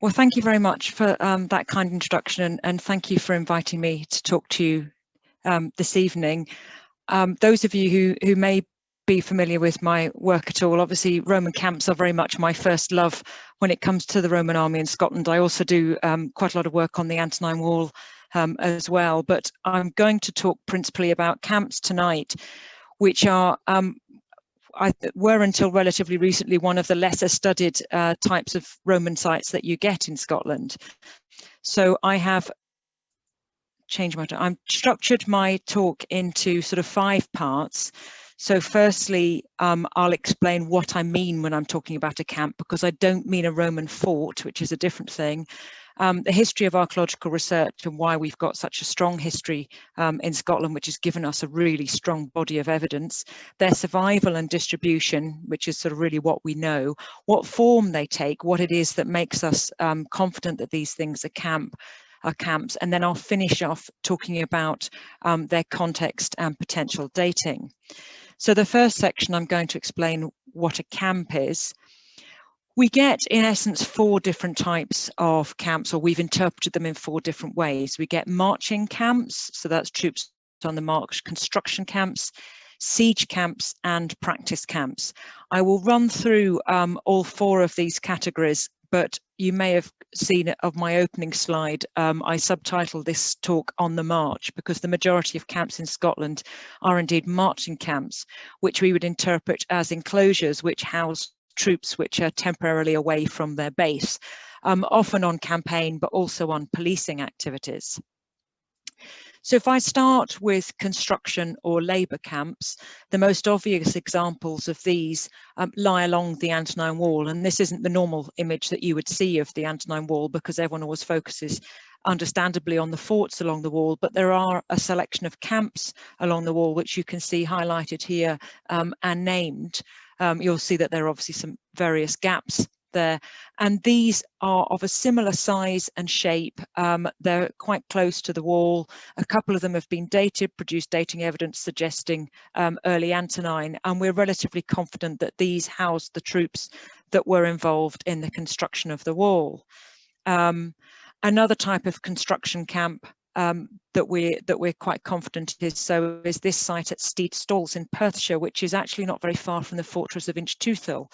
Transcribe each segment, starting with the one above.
Well, thank you very much for that kind introduction, and thank you for inviting me to talk to you this evening. Those of you who may be familiar with my work at all, obviously Roman camps are very much my first love when it comes to the Roman army in Scotland. I also do quite a lot of work on the Antonine Wall as well, but I'm going to talk principally about camps tonight, which are were until relatively recently one of the lesser studied types of Roman sites that you get in Scotland. So I have I'm structured my talk into sort of 5 parts. So firstly, I'll explain what I mean when I'm talking about a camp, because I don't mean a Roman fort, which is a different thing. The history of archaeological research and why we've got such a strong history in Scotland, which has given us a really strong body of evidence, their survival and distribution, which is sort of really what we know, what form they take, what it is that makes us confident that these things are camps, and then I'll finish off talking about their context and potential dating. So the first section, I'm going to explain what a camp is. We get, in essence, 4 different types of camps, or we've interpreted them in 4 different ways. We get marching camps, so that's troops on the march, construction camps, siege camps, and practice camps. I will run through all 4 of these categories, but you may have seen of my opening slide, I subtitled this talk "On the March," because the majority of camps in Scotland are indeed marching camps, which we would interpret as enclosures which house troops which are temporarily away from their base, often on campaign, but also on policing activities. So if I start with construction or labour camps, the most obvious examples of these lie along the Antonine Wall. And this isn't the normal image that you would see of the Antonine Wall, because everyone always focuses understandably on the forts along the wall, but there are a selection of camps along the wall, which you can see highlighted here and named. You'll see that there are obviously some various gaps there, and these are of a similar size and shape. They're quite close to the wall. A couple of them have been dated, produced dating evidence suggesting early Antonine, and we're relatively confident that these housed the troops that were involved in the construction of the wall. Another type of construction camp that we're quite confident is this site at Steed Stalls in Perthshire, which is actually not very far from the fortress of Inchtoothill.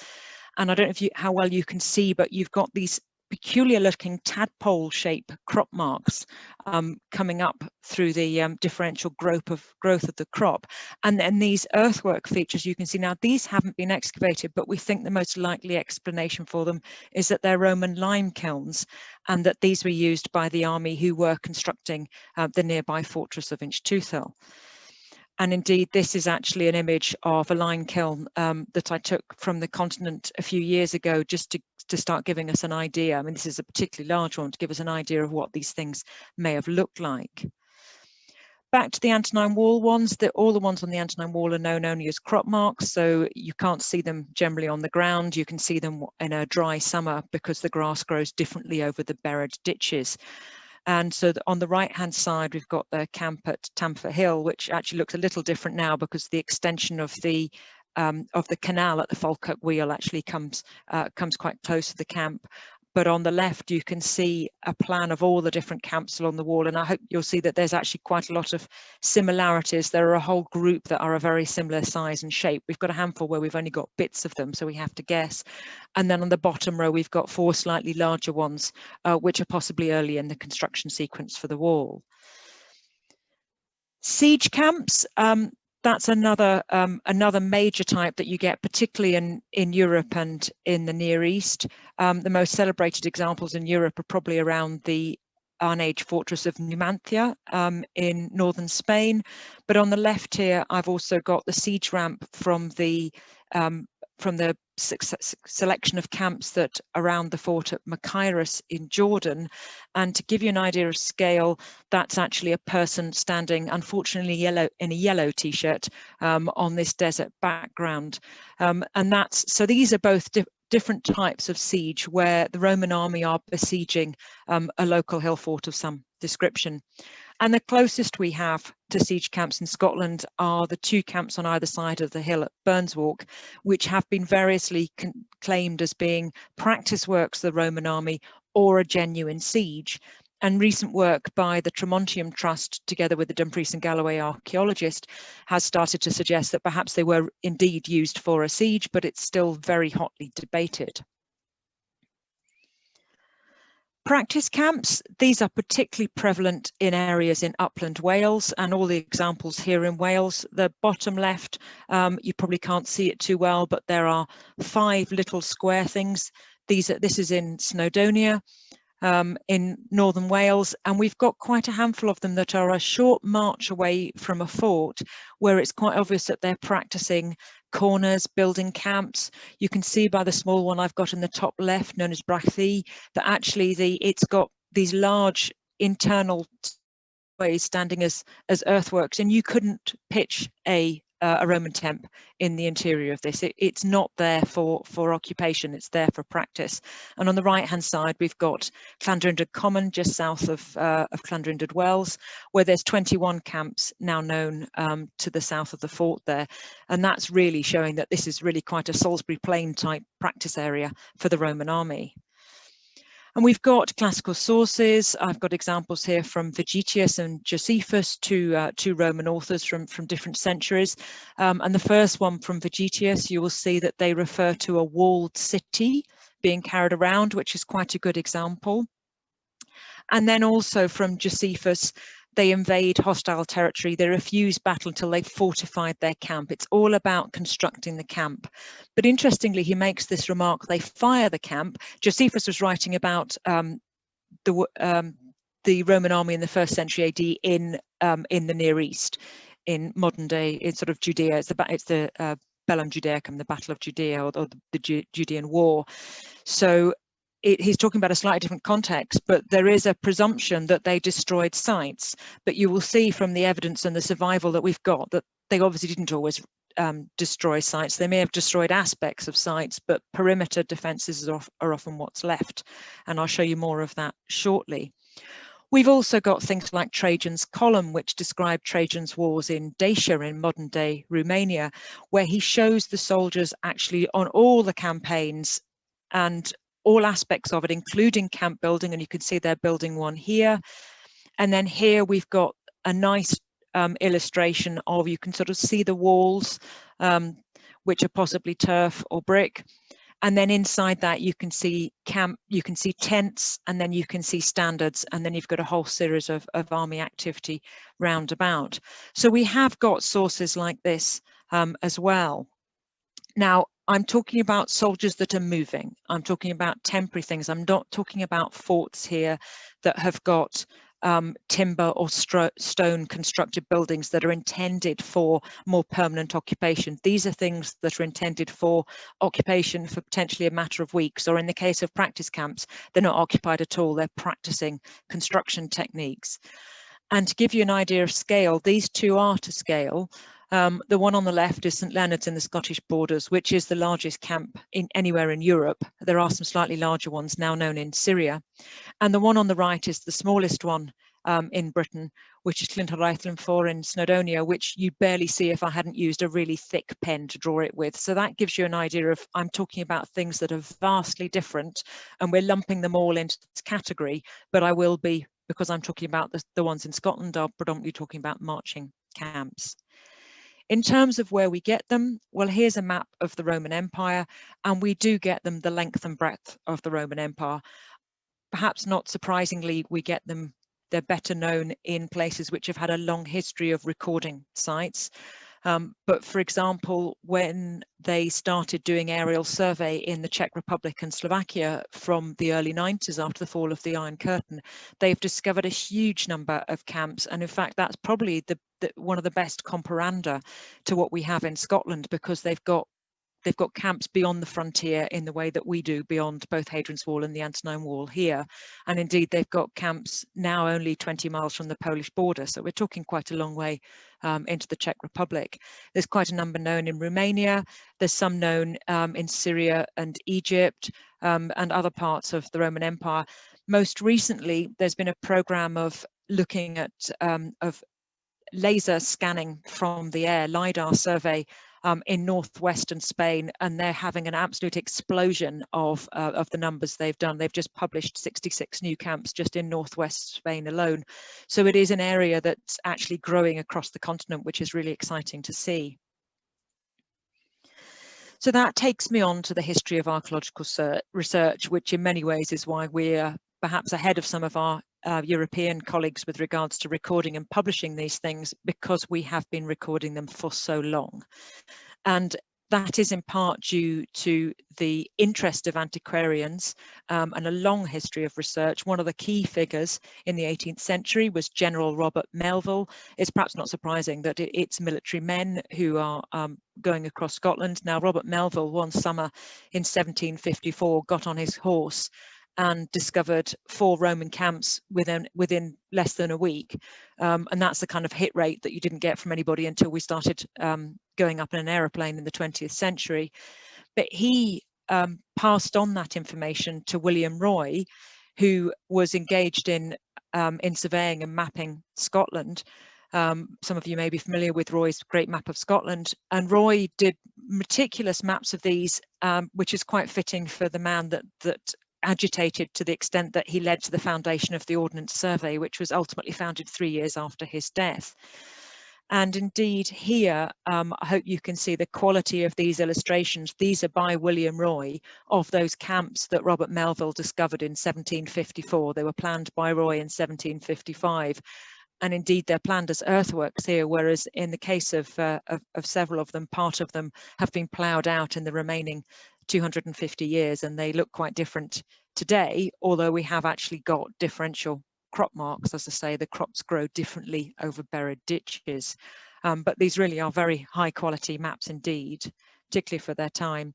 And I don't know how well you can see, but you've got these peculiar looking tadpole shape crop marks coming up through the differential growth of the crop. And then these earthwork features you can see now, these haven't been excavated, but we think the most likely explanation for them is that they're Roman lime kilns, and that these were used by the army who were constructing the nearby fortress of Inchtoothill. And indeed, this is actually an image of a lime kiln that I took from the continent a few years ago, just to start giving us an idea. I mean, this is a particularly large one to give us an idea of what these things may have looked like. Back to the Antonine Wall ones, all the ones on the Antonine Wall are known only as crop marks, so you can't see them generally on the ground. You can see them in a dry summer because the grass grows differently over the buried ditches. And so on the right-hand side, we've got the camp at Tampa Hill, which actually looks a little different now because the extension of the canal at the Falkirk Wheel actually comes quite close to the camp. But on the left, you can see a plan of all the different camps along the wall. And I hope you'll see that there's actually quite a lot of similarities. There are a whole group that are a very similar size and shape. We've got a handful where we've only got bits of them, so we have to guess. And then on the bottom row, we've got 4 slightly larger ones, which are possibly early in the construction sequence for the wall. Siege camps. That's another major type that you get, particularly in Europe and in the Near East. The most celebrated examples in Europe are probably around the Iron Age fortress of Numancia in northern Spain. But on the left here, I've also got the siege ramp from the selection of camps that around the fort at Machaerus in Jordan. And to give you an idea of scale, that's actually a person standing, unfortunately, in a yellow t-shirt on this desert background. So these are both different types of siege where the Roman army are besieging a local hill fort of some description. And the closest we have to siege camps in Scotland are the 2 camps on either side of the hill at Burnswalk, which have been variously claimed as being practice works of the Roman army or a genuine siege. And recent work by the Tremontium Trust, together with the Dumfries and Galloway archaeologist, has started to suggest that perhaps they were indeed used for a siege, but it's still very hotly debated. Practice camps, these are particularly prevalent in areas in upland Wales, and all the examples here in Wales. The bottom left, you probably can't see it too well, but there are 5 little square things. This is in Snowdonia, in northern Wales, and we've got quite a handful of them that are a short march away from a fort, where it's quite obvious that they're practicing corners, building camps. You can see by the small one I've got in the top left, known as Brachy, that actually it's got these large internal ways standing as earthworks, and you couldn't pitch a Roman temp in the interior of this. It's not there for occupation, it's there for practice. And on the right hand side we've got Llandrindod Common, just south of Llandrindod Wells, where there's 21 camps now known to the south of the fort there, and that's really showing that this is really quite a Salisbury Plain type practice area for the Roman army. And we've got classical sources. I've got examples here from Vegetius and Josephus, two Roman authors from different centuries. And the first one from Vegetius, you will see that they refer to a walled city being carried around, which is quite a good example. And then also from Josephus, they invade hostile territory, they refuse battle until they've fortified their camp. It's all about constructing the camp. But interestingly, he makes this remark, they fire the camp. Josephus was writing about the Roman army in the 1st century AD in the Near East, in modern day, in sort of Judea. It's the Bellum Judaicum, the Battle of Judea, or the Judean War. So he's talking about a slightly different context, but there is a presumption that they destroyed sites. But you will see from the evidence and the survival that we've got that they obviously didn't always destroy sites. They may have destroyed aspects of sites, but perimeter defences are often what's left. And I'll show you more of that shortly. We've also got things like Trajan's column, which describe Trajan's wars in Dacia in modern day Romania, where he shows the soldiers actually on all the campaigns and all aspects of it, including camp building, and you can see they're building one here. And then here we've got a nice illustration of, you can sort of see the walls, which are possibly turf or brick. And then inside that you can see you can see tents, and then you can see standards, and then you've got a whole series of army activity round about. So we have got sources like this as well. Now, I'm talking about soldiers that are moving. I'm talking about temporary things. I'm not talking about forts here that have got timber or stone constructed buildings that are intended for more permanent occupation. These are things that are intended for occupation for potentially a matter of weeks, or in the case of practice camps, they're not occupied at all. They're practicing construction techniques. And to give you an idea of scale, these two are to scale. The one on the left is St Leonard's in the Scottish borders, which is the largest camp anywhere in Europe. There are some slightly larger ones now known in Syria. And the one on the right is the smallest one in Britain, which is Kintore in Snowdonia, which you'd barely see if I hadn't used a really thick pen to draw it with. So that gives you an idea of, I'm talking about things that are vastly different, and we're lumping them all into this category, but I will be, because I'm talking about the ones in Scotland, are predominantly talking about marching camps. In terms of where we get them, well, here's a map of the Roman Empire, and we do get them the length and breadth of the Roman Empire. Perhaps not surprisingly, we get them, they're better known in places which have had a long history of recording sites. But for example, when they started doing aerial survey in the Czech Republic and Slovakia from the early 90s after the fall of the Iron Curtain, they've discovered a huge number of camps. And in fact, that's probably one of the best comparanda to what we have in Scotland, because they've got camps beyond the frontier in the way that we do, beyond both Hadrian's Wall and the Antonine Wall here. And indeed, they've got camps now only 20 miles from the Polish border. So we're talking quite a long way into the Czech Republic. There's quite a number known in Romania. There's some known in Syria and Egypt and other parts of the Roman Empire. Most recently, there's been a program of looking at of laser scanning from the air, LiDAR survey in northwestern Spain, and they're having an absolute explosion of the numbers they've done. They've just published 66 new camps just in northwest Spain alone. So it is an area that's actually growing across the continent, which is really exciting to see. So that takes me on to the history of archaeological research, which in many ways is why we're perhaps ahead of some of our European colleagues with regards to recording and publishing these things, because we have been recording them for so long. And that is in part due to the interest of antiquarians and a long history of research. One of the key figures in the 18th century was General Robert Melville. It's perhaps not surprising that it's military men who are going across Scotland. Now, Robert Melville one summer in 1754 got on his horse and discovered 4 Roman camps within less than a week. And that's the kind of hit rate that you didn't get from anybody until we started going up in an aeroplane in the 20th century. But he passed on that information to William Roy, who was engaged in surveying and mapping Scotland. Some of you may be familiar with Roy's Great Map of Scotland, and Roy did meticulous maps of these, which is quite fitting for the man that agitated to the extent that he led to the foundation of the Ordnance Survey, which was ultimately founded 3 years after his death. And indeed here, I hope you can see the quality of these illustrations. These are by William Roy of those camps that Robert Melville discovered in 1754. They were planned by Roy in 1755. And indeed, they're planned as earthworks here, whereas in the case of several of them, part of them have been ploughed out in the remaining 250 years, and they look quite different today, although we have actually got differential crop marks. As I say, the crops grow differently over buried ditches. But these really are very high quality maps indeed, particularly for their time.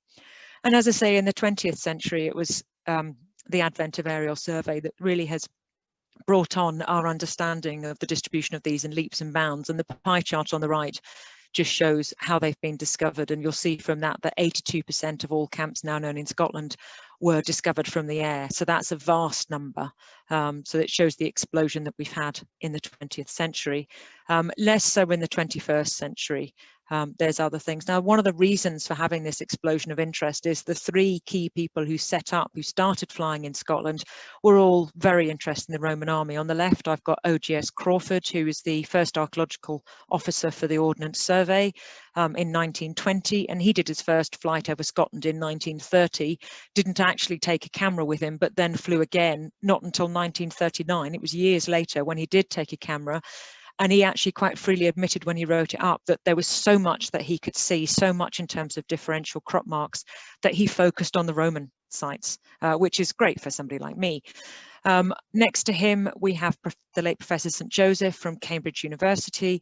And as I say, in the 20th century, it was the advent of aerial survey that really has brought on our understanding of the distribution of these in leaps and bounds. And the pie chart on the right just shows how they've been discovered. And you'll see from that 82% of all camps now known in Scotland were discovered from the air. So that's a vast number. So it shows the explosion that we've had in the 20th century, less so in the 21st century. There's other things. Now, one of the reasons for having this explosion of interest is the 3 key people who started flying in Scotland were all very interested in the Roman army. On the left, I've got OGS Crawford, who is the first archaeological officer for the Ordnance Survey in 1920, and he did his first flight over Scotland in 1930, didn't actually take a camera with him, but then flew again, not until 1939. It was years later when he did take a camera. And he actually quite freely admitted when he wrote it up that there was so much that he could see, so much in terms of differential crop marks, that he focused on the Roman sites, which is great for somebody like me. Next to him, we have the late Professor St. Joseph from Cambridge University,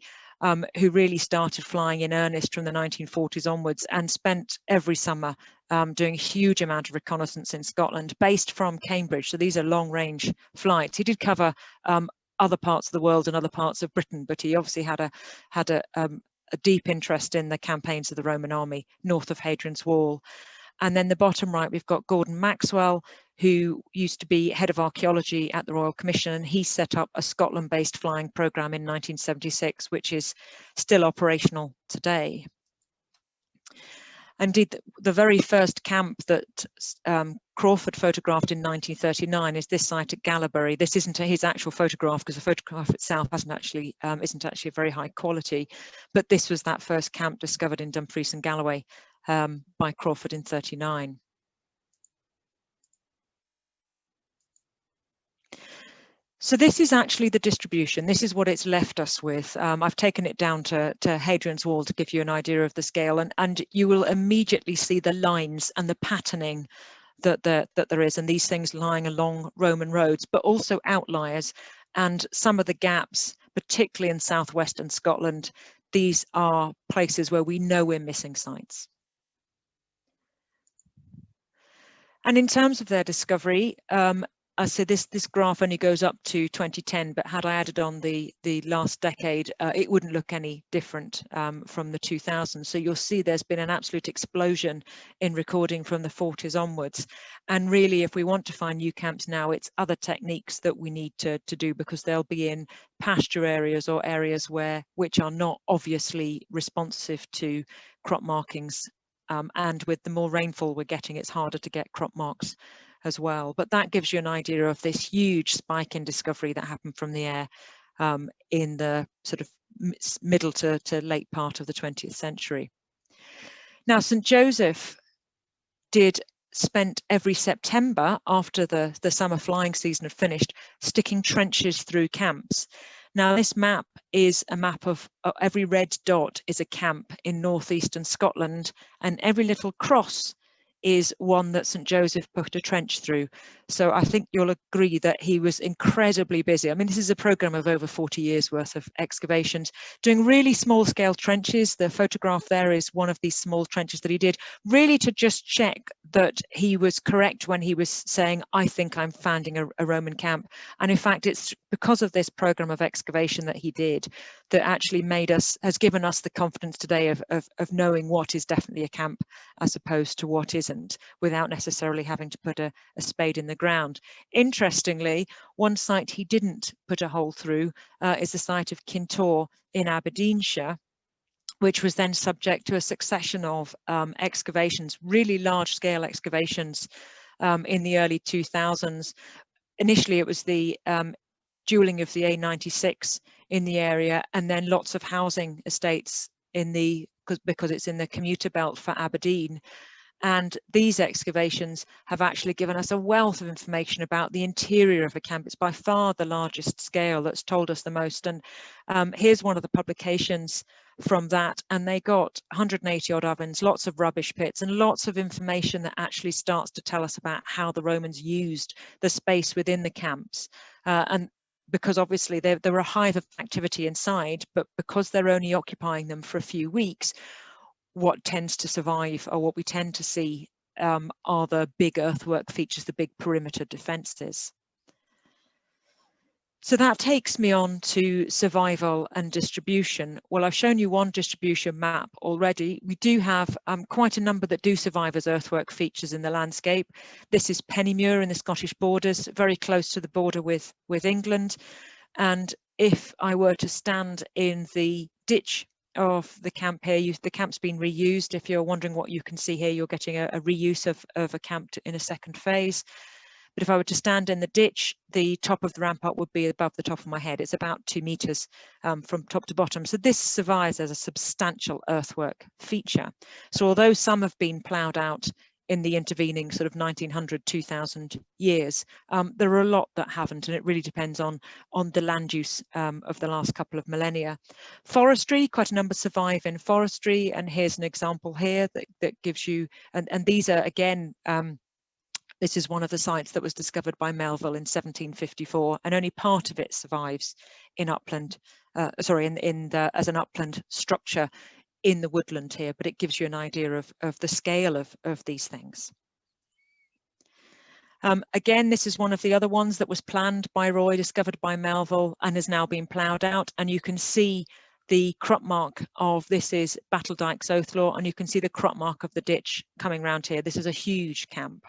who really started flying in earnest from the 1940s onwards and spent every summer doing a huge amount of reconnaissance in Scotland based from Cambridge. So these are long range flights. He did cover other parts of the world and other parts of Britain, but he obviously had a deep interest in the campaigns of the Roman army north of Hadrian's Wall. And then the bottom right, we've got Gordon Maxwell, who used to be head of archaeology at the Royal Commission, and he set up a Scotland-based flying programme in 1976, which is still operational today. Indeed, the very first camp that Crawford photographed in 1939 is this site at Gallowbury. This isn't his actual photograph, because the photograph itself isn't actually very high quality, but this was that first camp discovered in Dumfries and Galloway by Crawford in 1939. So this is actually the distribution. This is what it's left us with. I've taken it down to Hadrian's Wall to give you an idea of the scale, and you will immediately see the lines and the patterning that there is, and these things lying along Roman roads, but also outliers and some of the gaps, particularly in southwestern Scotland. These are places where we know we're missing sites. And in terms of their discovery, So this graph only goes up to 2010, but had I added on the last decade, it wouldn't look any different from the 2000s. So you'll see there's been an absolute explosion in recording from the 40s onwards. And really, if we want to find new camps now, it's other techniques that we need to do, because they'll be in pasture areas or areas which are not obviously responsive to crop markings. And with the more rainfall we're getting, it's harder to get crop marks as well. But that gives you an idea of this huge spike in discovery that happened from the air in the sort of middle to late part of the 20th century. Now, St. Joseph spent every September, after the summer flying season had finished, sticking trenches through camps. Now, this map is a map of every red dot is a camp in northeastern Scotland, and every little cross is one that St. Joseph put a trench through. So I think you'll agree that he was incredibly busy. I mean, this is a program of over 40 years worth of excavations, doing really small scale trenches. The photograph there is one of these small trenches that he did, really to just check that he was correct when he was saying, I think I'm founding a Roman camp. And in fact, it's because of this program of excavation that he did that actually has given us the confidence today of knowing what is definitely a camp as opposed to what isn't, without necessarily having to put a spade in the ground. Interestingly, one site he didn't put a hole through is the site of Kintore in Aberdeenshire, which was then subject to a succession of excavations, really large-scale excavations in the early 2000s. Initially, it was the dueling of the A96 in the area, and then lots of housing estates because it's in the commuter belt for Aberdeen. And these excavations have actually given us a wealth of information about the interior of a camp. It's by far the largest scale that's told us the most. And here's one of the publications from that. And they got 180 odd ovens, lots of rubbish pits, and lots of information that actually starts to tell us about how the Romans used the space within the camps. And because obviously they're a hive of activity inside, but because they're only occupying them for a few weeks, what tends to survive, or what we tend to see, are the big earthwork features, the big perimeter defences. So that takes me on to survival and distribution. Well, I've shown you one distribution map already. We do have quite a number that do survive as earthwork features in the landscape. This is Pennymuir in the Scottish borders, very close to the border with England. And if I were to stand in the ditch of the camp here, the camp's been reused. If you're wondering what you can see here, you're getting a reuse of a camp in a second phase. But if I were to stand in the ditch, the top of the rampart would be above the top of my head. It's about 2 meters from top to bottom. So this survives as a substantial earthwork feature. So although some have been ploughed out in the intervening sort of 1900, 2000 years, there are a lot that haven't, and it really depends on the land use of the last couple of millennia. Forestry, quite a number survive in forestry, and here's an example here that gives you, and these are again, this is one of the sites that was discovered by Melville in 1754, and only part of it survives in upland, as an upland structure in the woodland here, but it gives you an idea of the scale of these things. Again, this is one of the other ones that was planned by Roy, discovered by Melville, and has now been ploughed out. And you can see the crop mark of this is Battle Dykes Oathlaw, and you can see the crop mark of the ditch coming round here. This is a huge camp.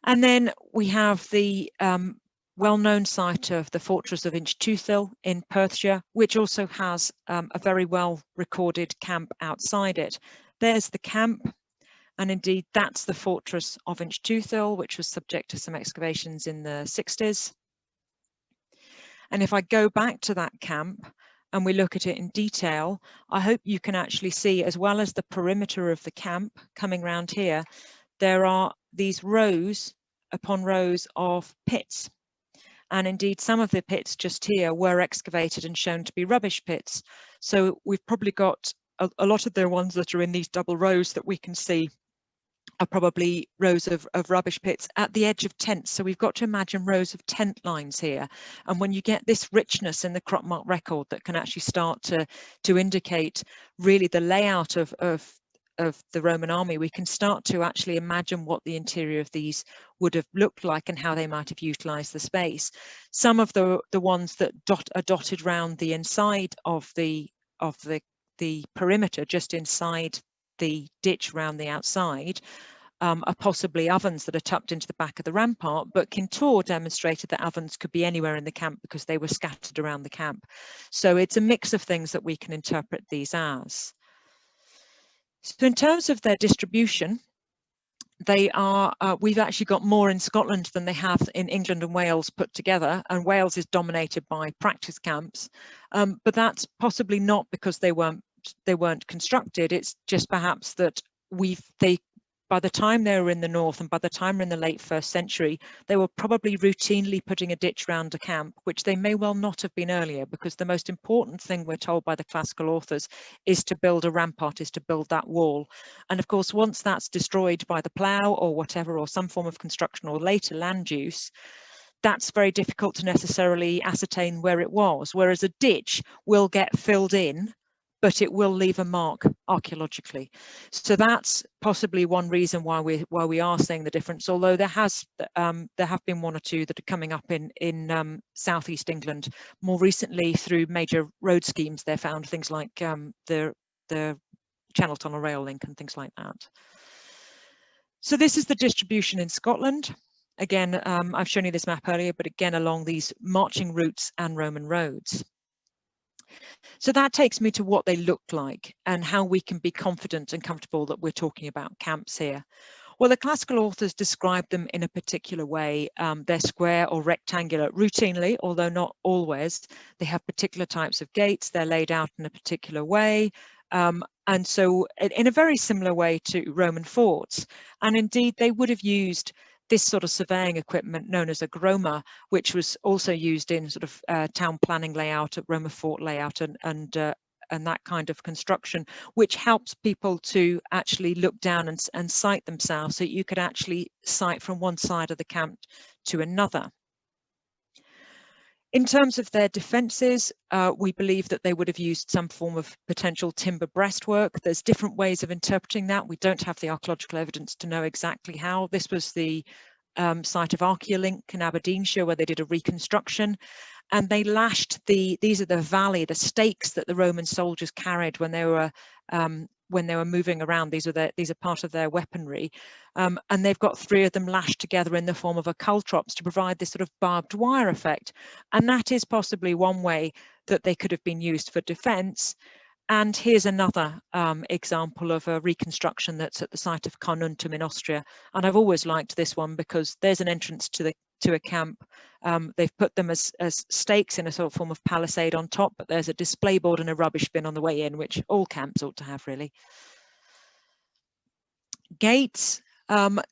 And then we have the well-known site of the fortress of Inchtoothill in Perthshire, which also has a very well-recorded camp outside it. There's the camp, and indeed that's the fortress of Inchtoothill, which was subject to some excavations in the 60s. And if I go back to that camp and we look at it in detail, I hope you can actually see, as well as the perimeter of the camp coming round here, there are these rows upon rows of pits. And indeed, some of the pits just here were excavated and shown to be rubbish pits. So we've probably got a lot of the ones that are in these double rows that we can see are probably rows of rubbish pits at the edge of tents. So we've got to imagine rows of tent lines here. And when you get this richness in the crop mark record that can actually start to indicate really the layout of the Roman army, we can start to actually imagine what the interior of these would have looked like and how they might have utilized the space. Some of the ones that are dotted around the inside of the perimeter, just inside the ditch around the outside, are possibly ovens that are tucked into the back of the rampart, but Kintore demonstrated that ovens could be anywhere in the camp because they were scattered around the camp. So it's a mix of things that we can interpret these as. So in terms of their distribution, they are, we've actually got more in Scotland than they have in England and Wales put together, and Wales is dominated by practice camps, but that's possibly not because they weren't constructed. It's just perhaps that by the time they were in the north and by the time we're in the late 1st century, they were probably routinely putting a ditch round a camp, which they may well not have been earlier, because the most important thing we're told by the classical authors is to build a rampart, is to build that wall. And of course, once that's destroyed by the plough or whatever, or some form of construction or later land use, that's very difficult to necessarily ascertain where it was. Whereas a ditch will get filled in, but it will leave a mark archaeologically. So that's possibly one reason why we are seeing the difference. Although there have been one or two that are coming up in southeast England more recently through major road schemes. They found things like the Channel Tunnel rail link and things like that. So this is the distribution in Scotland. Again, I've shown you this map earlier, but again along these marching routes and Roman roads. So that takes me to what they look like and how we can be confident and comfortable that we're talking about camps here. Well, the classical authors describe them in a particular way. They're square or rectangular routinely, although not always. They have particular types of gates. They're laid out in a particular way. And so in a very similar way to Roman forts. And indeed, they would have used this sort of surveying equipment known as a groma, which was also used in sort of town planning layout, Roman fort layout, and that kind of construction, which helps people to actually look down and sight themselves, so you could actually sight from one side of the camp to another. In terms of their defences, we believe that they would have used some form of potential timber breastwork. There's different ways of interpreting that. We don't have the archaeological evidence to know exactly how. This was the site of Archaeological in Aberdeenshire, where they did a reconstruction, and they lashed these are the valley, the stakes that the Roman soldiers carried when they were moving around. These are part of their weaponry, and they've got 3 of them lashed together in the form of a caltrops to provide this sort of barbed wire effect. And that is possibly one way that they could have been used for defence. And here's another example of a reconstruction that's at the site of Carnuntum in Austria. And I've always liked this one because there's an entrance to a camp. They've put them as stakes in a sort of form of palisade on top, but there's a display board and a rubbish bin on the way in, which all camps ought to have, really. Gates.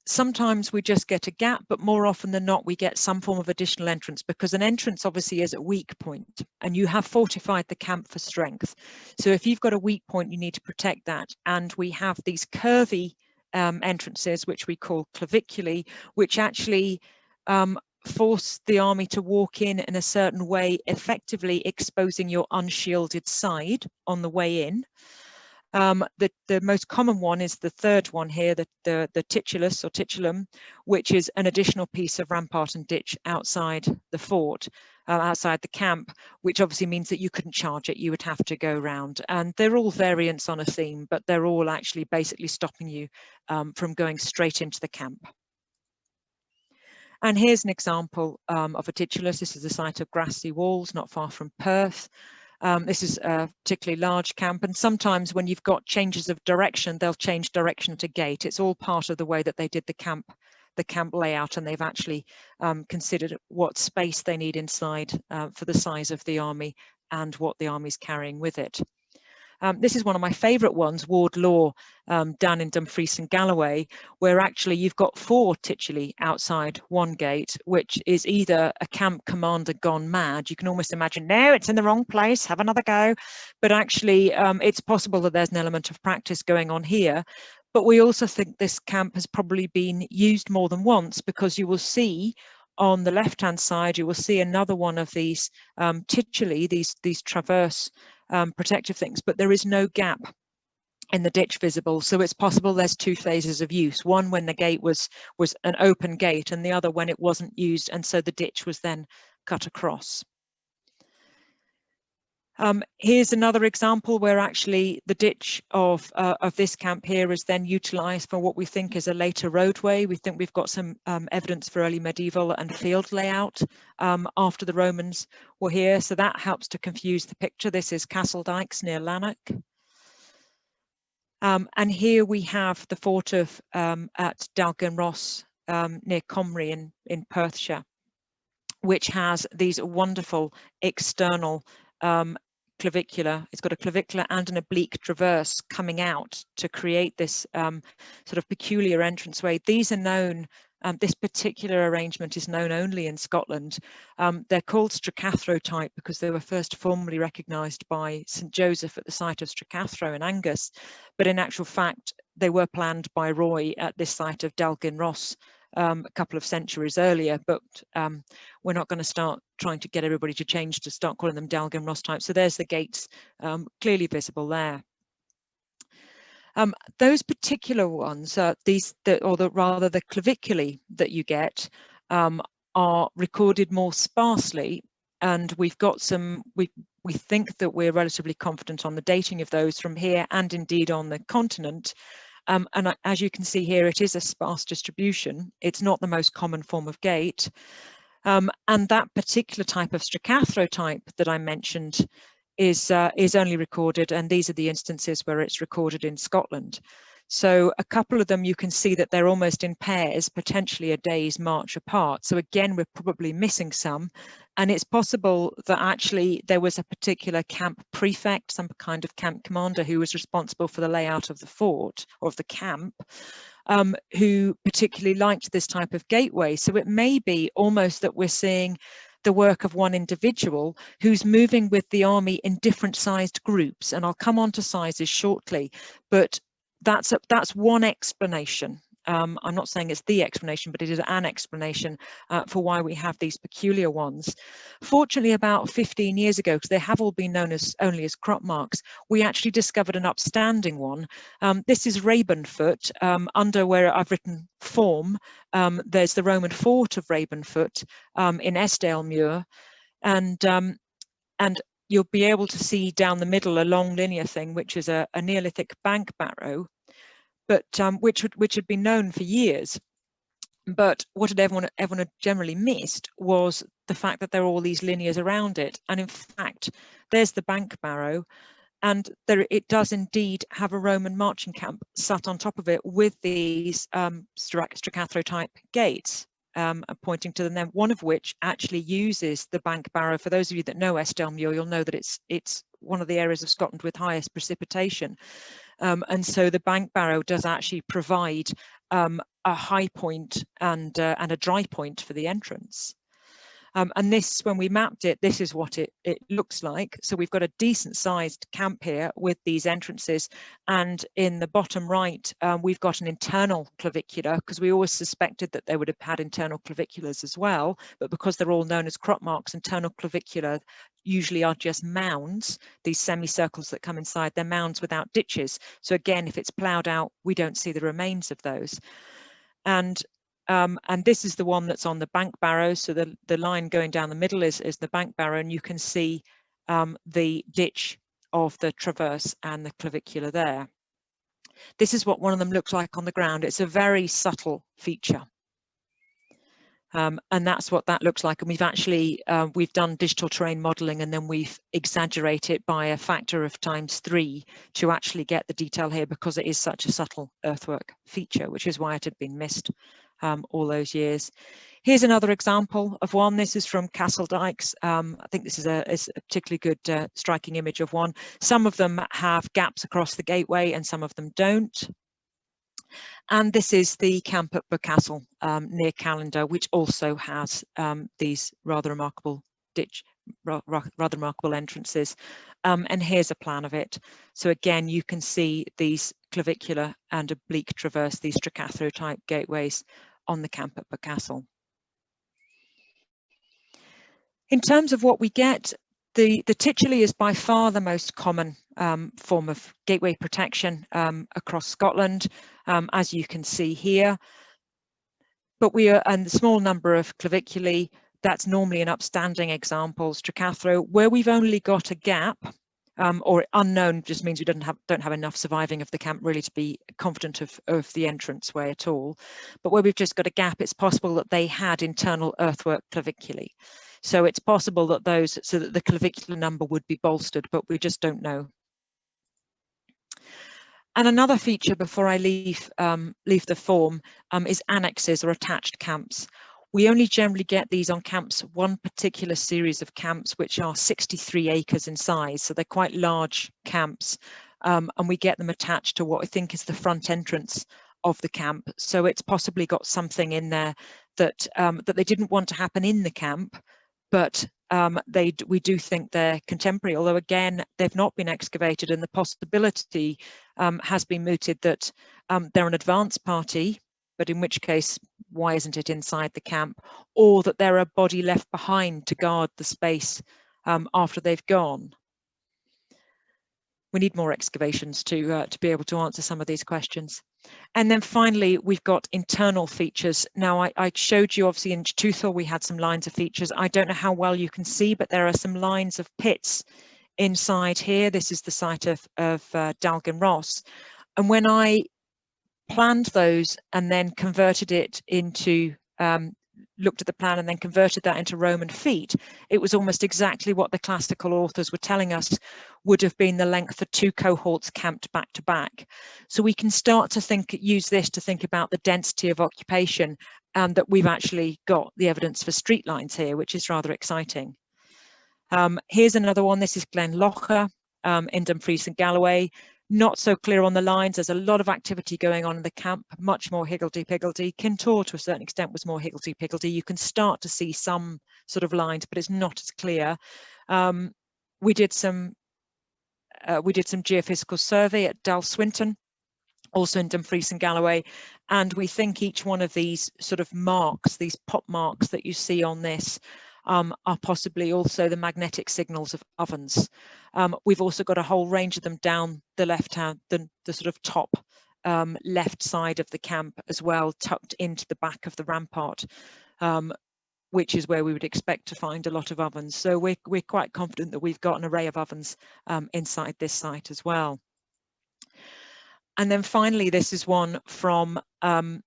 Sometimes we just get a gap, but more often than not, we get some form of additional entrance, because an entrance obviously is a weak point, and you have fortified the camp for strength. So if you've got a weak point, you need to protect that. And we have these curvy entrances, which we call Claviculi, which actually force the army to walk in a certain way, effectively exposing your unshielded side on the way in. The most common one is the third one here, the titulus or titulum, which is an additional piece of rampart and ditch outside the fort, outside the camp, which obviously means that you couldn't charge it, you would have to go round. And they're all variants on a theme, but they're all actually basically stopping you from going straight into the camp. And here's an example of a titulus. This is the site of grassy walls, not far from Perth. This is a particularly large camp, and sometimes when you've got changes of direction, they'll change direction to gate. It's all part of the way that they did the camp layout, and they've actually considered what space they need inside for the size of the army and what the army's carrying with it. This is one of my favourite ones, Ward Law, down in Dumfries and Galloway, where actually you've got 4 tituli outside one gate, which is either a camp commander gone mad. You can almost imagine, no, it's in the wrong place, have another go. But actually, it's possible that there's an element of practice going on here. But we also think this camp has probably been used more than once, because you will see on the left-hand side, you will see another one of these tituli, these traverse protective things, but there is no gap in the ditch visible. So it's possible there's two phases of use, one when the gate was an open gate and the other when it wasn't used, and so the ditch was then cut across. Here's another example where actually the ditch of this camp here is then utilised for what we think is a later roadway. We think we've got some evidence for early medieval and field layout after the Romans were here, so that helps to confuse the picture. This is Castle Dykes near Lanark. And here we have the fort of at Dalgan Ross near Comrie in Perthshire, which has these wonderful external clavicular. It's got a clavicular and an oblique traverse coming out to create this sort of peculiar entranceway. These are known, this particular arrangement is known only in Scotland. They're called Stracathro type because they were first formally recognised by St Joseph at the site of Stracathro in Angus, but in actual fact they were planned by Roy at this site of Dalgan Ross a couple of centuries earlier, but we're not going to start trying to get everybody to change to start calling them Dalgan Ross type. So there's the gates clearly visible there. Those particular ones, rather the claviculi that you get are recorded more sparsely, and we've got some, we think that we're relatively confident on the dating of those from here and indeed on the continent. And as you can see here, it is a sparse distribution. It's not the most common form of gate. And that particular type of Stracathro type that I mentioned is only recorded, and these are the instances where it's recorded in Scotland. So a couple of them, you can see that they're almost in pairs, potentially a day's march apart. So again, we're probably missing some. And it's possible that actually there was a particular camp prefect, some kind of camp commander who was responsible for the layout of the fort or of the camp, who particularly liked this type of gateway. So it may be almost that we're seeing the work of one individual who's moving with the army in different sized groups. And I'll come on to sizes shortly, but that's one explanation. I'm not saying it's the explanation, but it is an explanation for why we have these peculiar ones. Fortunately, about 15 years ago, because they have all been known as only as crop marks, we actually discovered an upstanding one. This is Ravenfoot, under where I've written form. There's the Roman fort of Ravenfoot in Esdalemuir, and you'll be able to see down the middle a long linear thing, which is a Neolithic bank barrow, but which had been known for years. But what everyone had generally missed was the fact that there are all these linears around it. And in fact, there's the bank barrow, and it does indeed have a Roman marching camp sat on top of it with these Stracathro type gates pointing to them, one of which actually uses the bank barrow. For those of you that know Esdalemuir, you'll know that it's one of the areas of Scotland with highest precipitation. And so the bank barrow does actually provide a high point and a dry point for the entrance. And this, when we mapped it, this is what it looks like. So we've got a decent sized camp here with these entrances. And in the bottom right, we've got an internal clavicular, because we always suspected that they would have had internal claviculars as well. But because they're all known as crop marks, internal clavicular usually are just mounds, these semicircles that come inside. They're mounds without ditches. So again, if it's ploughed out, we don't see the remains of those. And this is the one that's on the bank barrow. So the line going down the middle is the bank barrow, and you can see the ditch of the traverse and the clavicular there. This is what one of them looks like on the ground. It's a very subtle feature. And that's what that looks like. And we've actually, we've done digital terrain modeling, and then we've exaggerated it by a factor of ×3 to actually get the detail here, because it is such a subtle earthwork feature, which is why it had been missed all those years. Here's another example of one. This is from Castle Dykes. I think this is a particularly good striking image of one. Some of them have gaps across the gateway and some of them don't. And this is the camp at Bochastle near Callander, which also has these rather remarkable entrances. And here's a plan of it. So again, you can see these clavicular and oblique traverse, these Stracathro type gateways on the camp at Bochastle. In terms of what we get, The tituli is by far the most common form of gateway protection across Scotland, as you can see here. But and the small number of claviculi, that's normally an upstanding example, Stracathro, where we've only got a gap, or unknown just means we don't have enough surviving of the camp really to be confident of the entranceway at all. But where we've just got a gap, it's possible that they had internal earthwork claviculi. So it's possible that the clavicular number would be bolstered, but we just don't know. And another feature before I leave the form is annexes or attached camps. We only generally get these on camps, one particular series of camps, which are 63 acres in size. So they're quite large camps, and we get them attached to what I think is the front entrance of the camp. So it's possibly got something in there that that they didn't want to happen in the camp, but we do think they're contemporary, although again, they've not been excavated, and the possibility has been mooted that they're an advance party, but in which case, why isn't it inside the camp? Or that they're a body left behind to guard the space after they've gone. We need more excavations to be able to answer some of these questions. And then finally, we've got internal features. Now, I showed you, obviously, in Tuthor, we had some lines of features. I don't know how well you can see, but there are some lines of pits inside here. This is the site of Dalgan Ross. And when I planned those and then converted it into, looked at the plan and then converted that into Roman feet, it was almost exactly what the classical authors were telling us would have been the length for two cohorts camped back to back. So we can start to use this to think about the density of occupation, and that we've actually got the evidence for street lines here, which is rather exciting. Here's another one. This is Glen Locher in Dumfries and Galloway. Not so clear on the lines. There's a lot of activity going on in the camp, much more higgledy-piggledy. Kintore, to a certain extent, was more higgledy-piggledy. You can start to see some sort of lines, but it's not as clear. We did some geophysical survey at Dalswinton, also in Dumfries and Galloway, and we think each one of these sort of marks, these pop marks that you see on this, are possibly also the magnetic signals of ovens. We've also got a whole range of them down the left-hand, the sort of top left side of the camp as well, tucked into the back of the rampart, which is where we would expect to find a lot of ovens. So we're quite confident that we've got an array of ovens inside this site as well. And then finally, this is one from on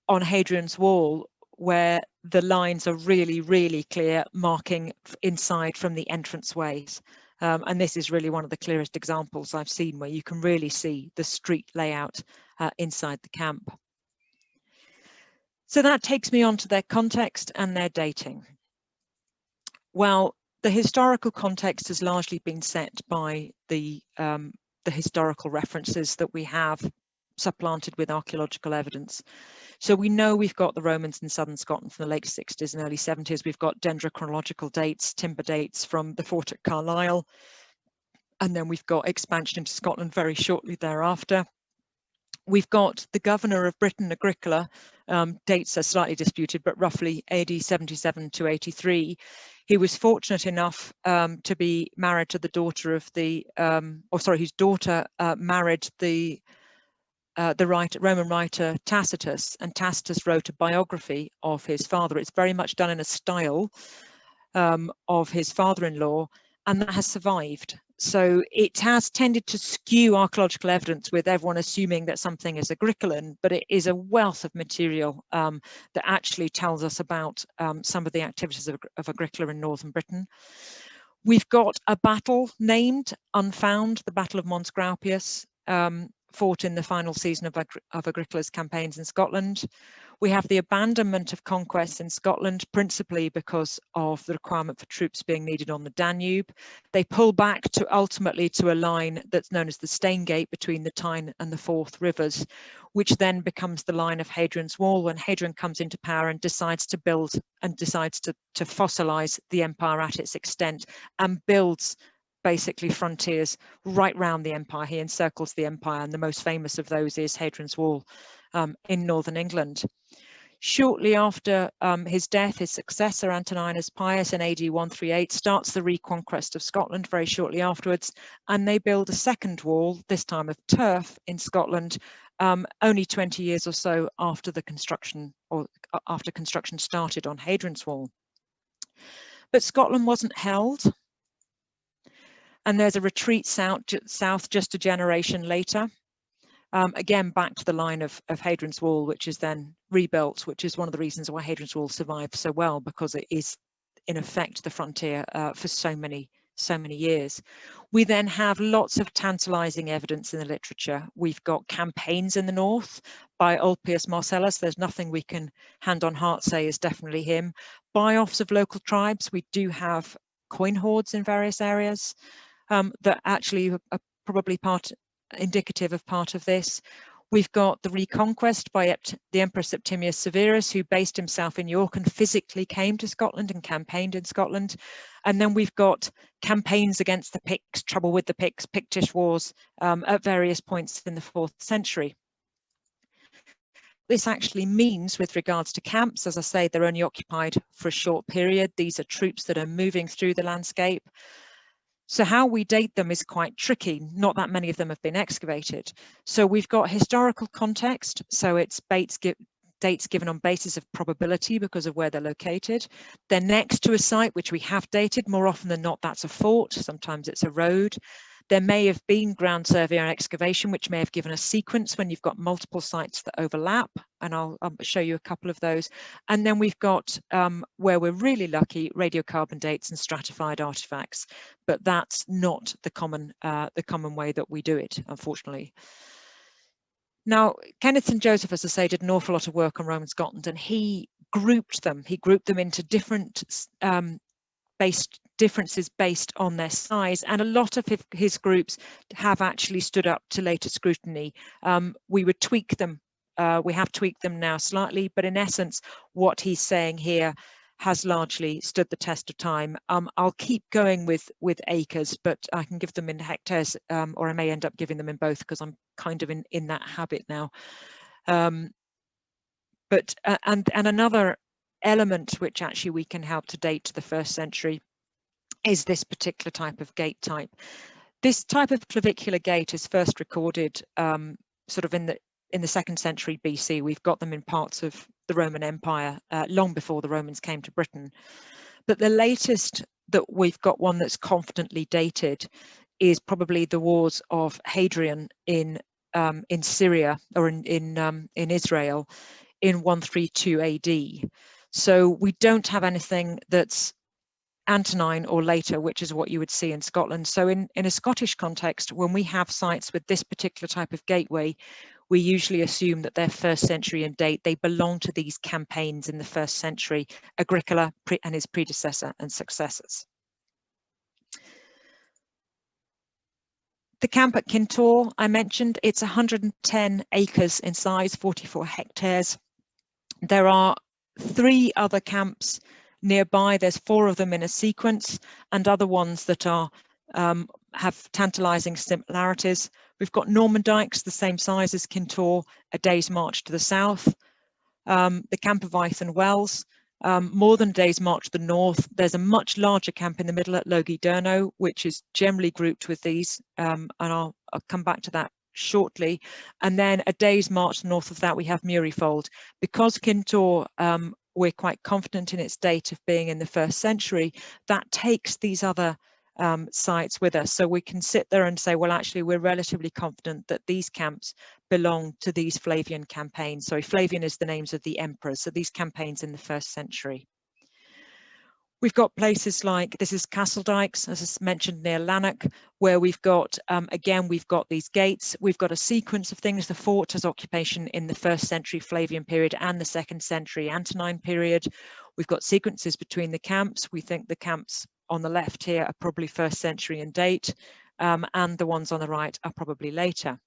Hadrian's Wall, where the lines are really, really clear, marking inside from the entranceways. And this is really one of the clearest examples I've seen where you can really see the street layout inside the camp. So that takes me on to their context and their dating. Well, the historical context has largely been set by the historical references that we have supplanted with archaeological evidence. So we know we've got the Romans in southern Scotland from the late 60s and early 70s. We've got dendrochronological dates, timber dates from the fort at Carlisle. And then we've got expansion into Scotland very shortly thereafter. We've got the governor of Britain, Agricola, dates are slightly disputed, but roughly AD 77 to 83. He was fortunate enough to be married to the daughter of the, whose daughter married the Roman writer Tacitus, and Tacitus wrote a biography of his father. It's very much done in a style of his father-in-law, and that has survived. So it has tended to skew archaeological evidence with everyone assuming that something is Agricolan, but it is a wealth of material that actually tells us about some of the activities of Agricola in northern Britain. We've got a battle named Unfound, the Battle of Monsgrapius, fought in the final season of Agricola's campaigns in Scotland. We have the abandonment of conquests in Scotland, principally because of the requirement for troops being needed on the Danube. They pull back to ultimately to a line that's known as the Staingate between the Tyne and the Forth rivers, which then becomes the line of Hadrian's Wall when Hadrian comes into power and decides to build and decides to fossilize the empire at its extent and builds basically frontiers right round the empire. He encircles the empire, and the most famous of those is Hadrian's Wall in northern England. Shortly after his death, his successor Antoninus Pius in AD 138 starts the reconquest of Scotland very shortly afterwards, and they build a second wall, this time of turf, in Scotland, only 20 years or so after the construction, or after construction started on Hadrian's Wall. But Scotland wasn't held, and there's a retreat south just a generation later. Again, back to the line of Hadrian's Wall, which is then rebuilt, which is one of the reasons why Hadrian's Wall survived so well, because it is, in effect, the frontier for so many years. We then have lots of tantalizing evidence in the literature. We've got campaigns in the north by Ulpius Marcellus. There's nothing we can hand on heart say is definitely him. Buy-offs of local tribes. We do have coin hoards in various areas that actually are probably indicative of part of this. We've got the reconquest by the Emperor Septimius Severus, who based himself in York and physically came to Scotland and campaigned in Scotland. And then we've got campaigns against the Picts, trouble with the Picts, Pictish wars at various points in the 4th century. This actually means, with regards to camps, as I say, they're only occupied for a short period. These are troops that are moving through the landscape. So how we date them is quite tricky. Not that many of them have been excavated. So we've got historical context. So it's dates given on basis of probability because of where they're located. They're next to a site which we have dated. More often than not, that's a fort. Sometimes it's a road. There may have been ground survey or excavation, which may have given a sequence when you've got multiple sites that overlap. And I'll show you a couple of those. And then we've got, where we're really lucky, radiocarbon dates and stratified artifacts. But that's not the common way that we do it, unfortunately. Now, Kenneth and Joseph, as I say, did an awful lot of work on Roman Scotland, and he grouped them. He grouped them into different differences based on their size, and a lot of his groups have actually stood up to later scrutiny. We would tweak them. We have tweaked them now slightly, but in essence, what he's saying here has largely stood the test of time. I'll keep going with acres, but I can give them in hectares, or I may end up giving them in both because I'm kind of in that habit now. And another element which actually we can help to date to the 1st century is this particular type of gate type. This type of clavicular gate is first recorded sort of in the 2nd century BC. We've got them in parts of the Roman Empire long before the Romans came to Britain. But the latest that we've got one that's confidently dated is probably the wars of Hadrian in Syria, or in Israel in 132 AD. So we don't have anything that's Antonine or later, which is what you would see in Scotland. So in a Scottish context, when we have sites with this particular type of gateway, we usually assume that they're 1st century in date. They belong to these campaigns in the 1st century, Agricola and his predecessor and successors. The camp at Kintore, I mentioned, it's 110 acres in size, 44 hectares. There are 3 other camps nearby. There's 4 of them in a sequence, and other ones that are have tantalizing similarities. We've got Norman Dykes, the same size as Kintore, a day's march to the south. The camp of Ithen Wells, more than a day's march to the north. There's a much larger camp in the middle at Logie Durno, which is generally grouped with these, and I'll come back to that shortly. And then a day's march north of that, we have Murrayfold. Because Kintore, we're quite confident in its date of being in the 1st century, that takes these other sites with us. So we can sit there and say, well, actually, we're relatively confident that these camps belong to these Flavian campaigns. Sorry, Flavian is the names of the emperors. So these campaigns in the 1st century. We've got places like, this is Castle Dykes, as I mentioned, near Lanark, where we've got, again, we've got these gates. We've got a sequence of things. The fort has occupation in the 1st century Flavian period and the 2nd century Antonine period. We've got sequences between the camps. We think the camps on the left here are probably 1st century in date, and the ones on the right are probably later.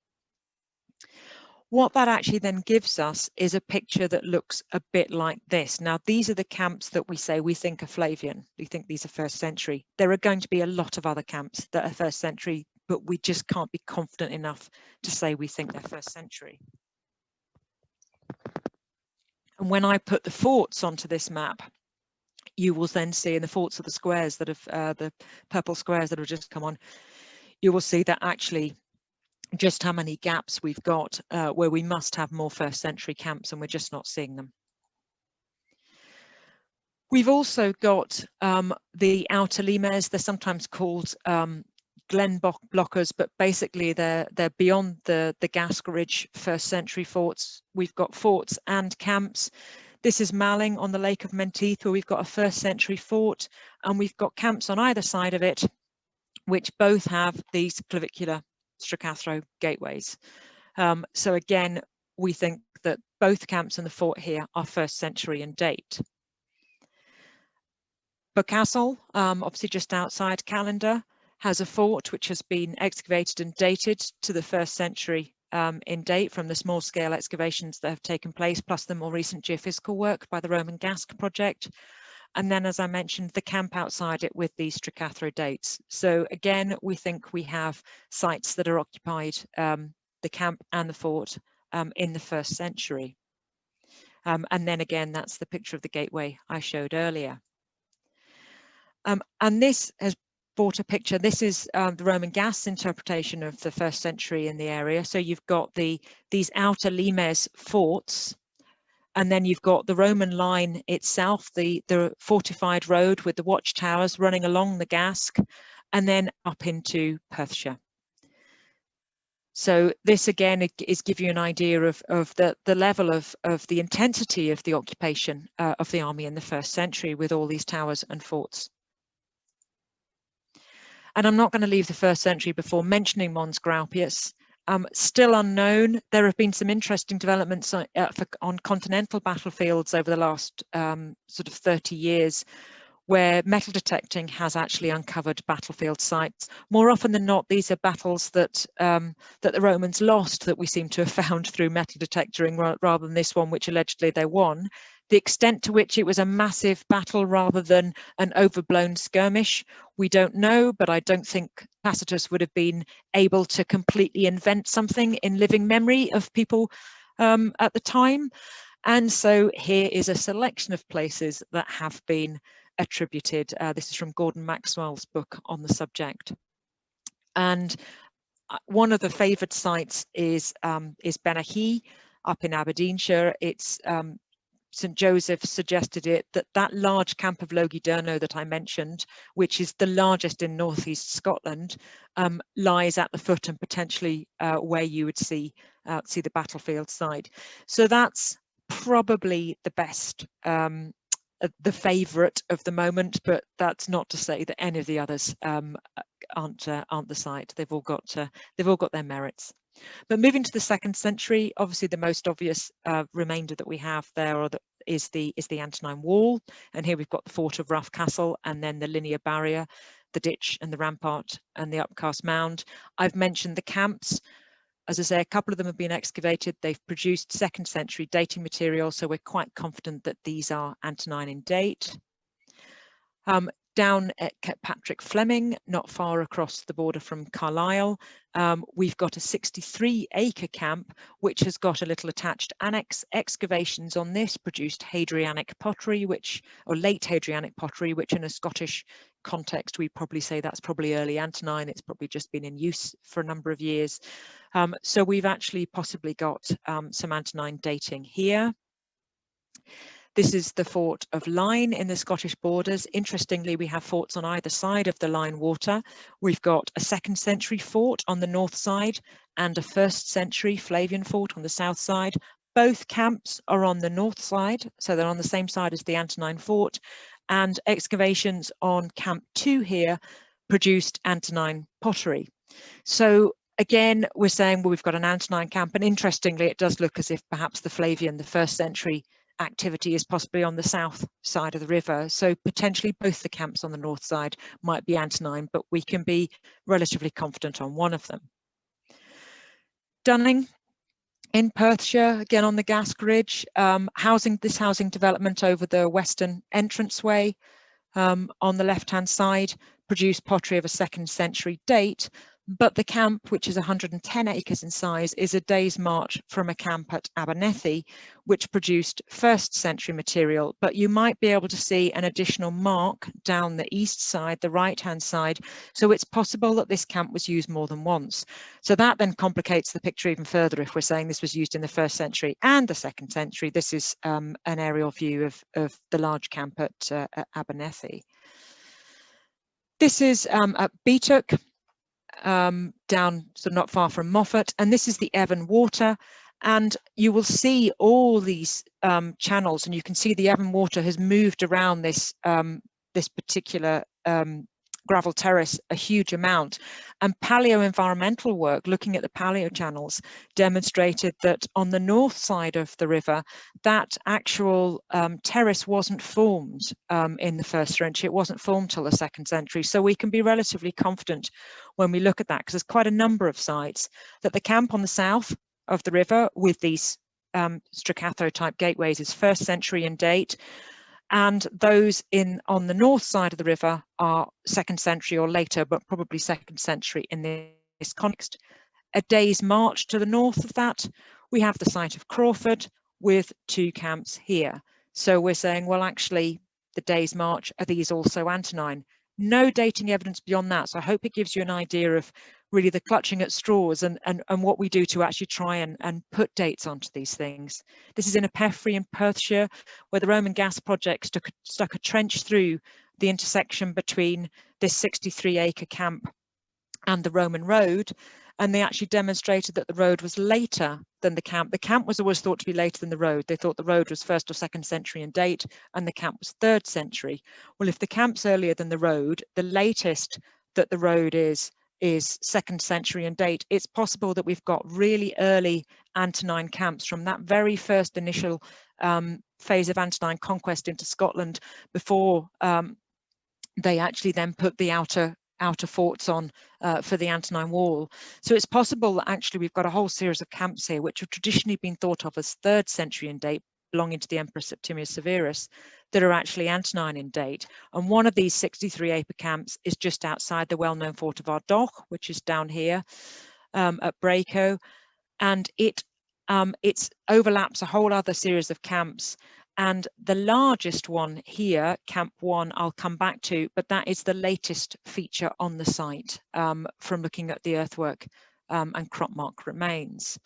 What that actually then gives us is a picture that looks a bit like this. Now, these are the camps that we say we think are Flavian. We think these are 1st century. There are going to be a lot of other camps that are 1st century, but we just can't be confident enough to say we think they're 1st century. And when I put the forts onto this map, you will then see in the forts of the squares that have the purple squares that have just come on, you will see that actually just how many gaps we've got where we must have more first century camps, and we're just not seeing them. We've also got the outer limes. They're sometimes called glen blockers, but basically they're beyond the Gascoigne first century forts. We've got forts and camps. This is Malling on the Lake of Menteith, where we've got a first century fort, and we've got camps on either side of it, which both have these clavicular Stracathro gateways. So again, we think that both camps and the fort here are first century in date. Bochastle, obviously just outside Callander, has a fort which has been excavated and dated to the first century in date from the small scale excavations that have taken place, plus the more recent geophysical work by the Roman Gasc project. And then, as I mentioned, the camp outside it with these Stracathro dates. So again, we think we have sites that are occupied, the camp and the fort, in the first century. And then again, that's the picture of the gateway I showed earlier. And this has brought a picture. This is the Roman Gasc interpretation of the first century in the area. So you've got these outer limes forts, and then you've got the Roman line itself, the fortified road with the watchtowers running along the Gasc, and then up into Perthshire. So this again is give you an idea of the level of the intensity of the occupation of the army in the first century with all these towers and forts. And I'm not going to leave the first century before mentioning Monsgrapius. Still unknown. There have been some interesting developments on continental battlefields over the last sort of 30 years, where metal detecting has actually uncovered battlefield sites. More often than not, these are battles that that the Romans lost that we seem to have found through metal detecting, rather than this one, which allegedly they won. The extent to which it was a massive battle rather than an overblown skirmish, we don't know, but I don't think Tacitus would have been able to completely invent something in living memory of people at the time. And so here is a selection of places that have been attributed. This is from Gordon Maxwell's book on the subject. And one of the favoured sites is Brachy up in Aberdeenshire. It's St Joseph suggested that large camp of Logidurno that I mentioned, which is the largest in northeast Scotland, lies at the foot and potentially where you would see the battlefield site. So that's probably the best, the favourite of the moment, but that's not to say that any of the others aren't the site. They've all got their merits. But moving to the second century, obviously the most obvious remainder that we have there is the Antonine Wall, and here we've got the fort of Rough Castle, and then the linear barrier, the ditch and the rampart and the upcast mound. I've mentioned the camps. As I say, a couple of them have been excavated. They've produced second century dating material, so we're quite confident that these are Antonine in date. Down at Patrick Fleming, not far across the border from Carlisle, we've got a 63-acre camp, which has got a little attached annex. Excavations on this produced Hadrianic pottery, or late Hadrianic pottery, which in a Scottish context, we'd probably say that's probably early Antonine. It's probably just been in use for a number of years. So we've actually possibly got some Antonine dating here. This is the fort of Lyne in the Scottish borders. Interestingly, we have forts on either side of the Lyne water. We've got a second century fort on the north side and a first century Flavian fort on the south side. Both camps are on the north side, so they're on the same side as the Antonine fort, and excavations on Camp 2 here produced Antonine pottery. So again, we're saying, well, we've got an Antonine camp, and interestingly, it does look as if perhaps the Flavian, the first century activity, is possibly on the south side of the river. So potentially both the camps on the north side might be Antonine, but we can be relatively confident on one of them. Dunning in Perthshire, again on the Gasc Ridge, this housing development over the western entranceway on the left-hand side produced pottery of a second century date. But the camp, which is 110 acres in size, is a day's march from a camp at Abernethy, which produced 1st century material. But you might be able to see an additional mark down the east side, the right-hand side. So it's possible that this camp was used more than once. So that then complicates the picture even further if we're saying this was used in the 1st century and the 2nd century. This is an aerial view of the large camp at Abernethy. This is at Beatock, down sort of not far from Moffat, and this is the Evan Water, and you will see all these channels, and you can see the Evan Water has moved around this this particular gravel terrace a huge amount, and paleo-environmental work looking at the paleo channels demonstrated that on the north side of the river, that actual terrace wasn't formed in the 1st century. It wasn't formed till the 2nd century, so we can be relatively confident when we look at that, because there's quite a number of sites that the camp on the south of the river with these Staccato type gateways is 1st century in date, and those on the north side of the river are 2nd century or later, but probably 2nd century in this context. A day's march to the north of that, we have the site of Crawford with 2 camps here. So we're saying, well, actually, the day's march, are these also Antonine? No dating evidence beyond that. So I hope it gives you an idea of really the clutching at straws and what we do to actually try and put dates onto these things. This is in a Perthshire in Perthshire, where the Roman gas project stuck a trench through the intersection between this 63-acre camp and the Roman road, and they actually demonstrated that the road was later than the camp. The camp was always thought to be later than the road. They thought the road was 1st or 2nd century in date, and the camp was 3rd century. Well, if the camp's earlier than the road, the latest that the road is 2nd century in date, it's possible that we've got really early Antonine camps from that very first initial phase of Antonine conquest into Scotland before they actually then put the outer forts on for the Antonine Wall. So it's possible that actually we've got a whole series of camps here which have traditionally been thought of as 3rd century in date, belonging to the Emperor Septimius Severus, that are actually Antonine in date. And one of these 63-acre camps is just outside the well-known fort of Ardogh, which is down here at Brachy, and it overlaps a whole other series of camps. And the largest one here, Camp 1, I'll come back to, but that is the latest feature on the site from looking at the earthwork and crop mark remains.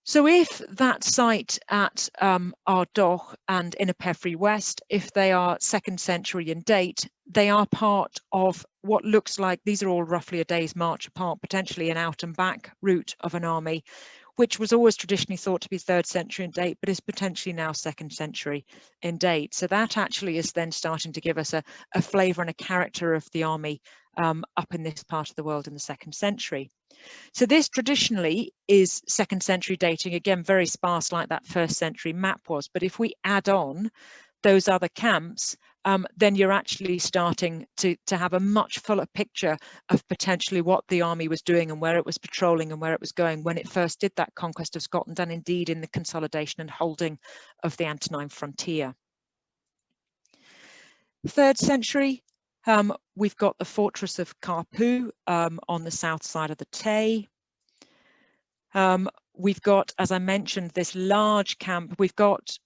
So if that site at Ardogh and Inner Perthshire West, if they are 2nd century in date, they are part of what looks like, these are all roughly a day's march apart, potentially an out and back route of an army, which was always traditionally thought to be 3rd century in date, but is potentially now 2nd century in date. So that actually is then starting to give us a flavour and a character of the army up in this part of the world in the 2nd century. So this traditionally is 2nd century dating, again, very sparse like that 1st century map was. But if we add on those other camps, then you're actually starting to have a much fuller picture of potentially what the army was doing and where it was patrolling and where it was going when it first did that conquest of Scotland, and indeed in the consolidation and holding of the Antonine frontier. 3rd century, we've got the fortress of Carpou on the south side of the Tay. We've got, as I mentioned, this large camp. We've got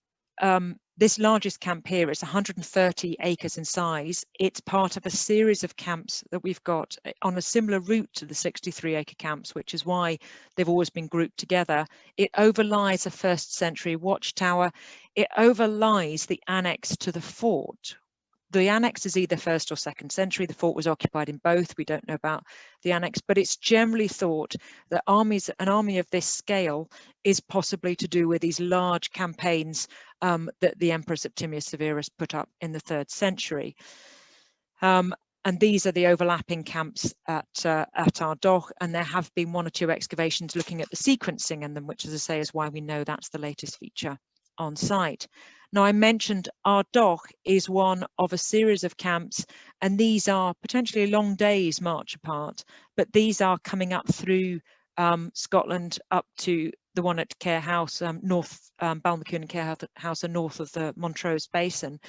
this largest camp here. It's 130 acres in size. It's part of a series of camps that we've got on a similar route to the 63-acre camps, which is why they've always been grouped together. It overlies a 1st century watchtower. It overlies the annex to the fort. The annex is either 1st or 2nd century. The fort was occupied in both. We don't know about the annex, but it's generally thought that an army of this scale is possibly to do with these large campaigns that the Emperor Septimius Severus put up in the 3rd century. And these are the overlapping camps at Ardogh, and there have been 1 or 2 excavations looking at the sequencing in them, which, as I say, is why we know that's the latest feature on site. Now, I mentioned Ardogh is one of a series of camps, and these are potentially long days march apart, but these are coming up through Scotland up to the one at Care House, north, Balmacoon and Care House are north of the Montrose Basin.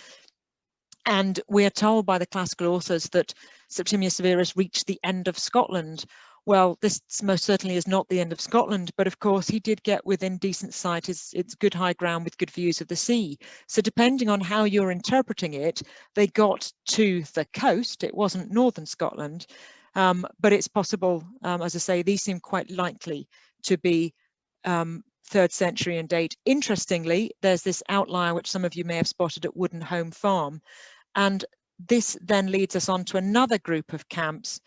And we are told by the classical authors that Septimius Severus reached the end of Scotland. Well, this most certainly is not the end of Scotland, but of course he did get within decent sight. It's good high ground with good views of the sea. So depending on how you're interpreting it, they got to the coast. It wasn't northern Scotland, but it's possible, as I say, these seem quite likely to be 3rd century in date. Interestingly, there's this outlier which some of you may have spotted at Wooden Home Farm, and this then leads us on to another group of camps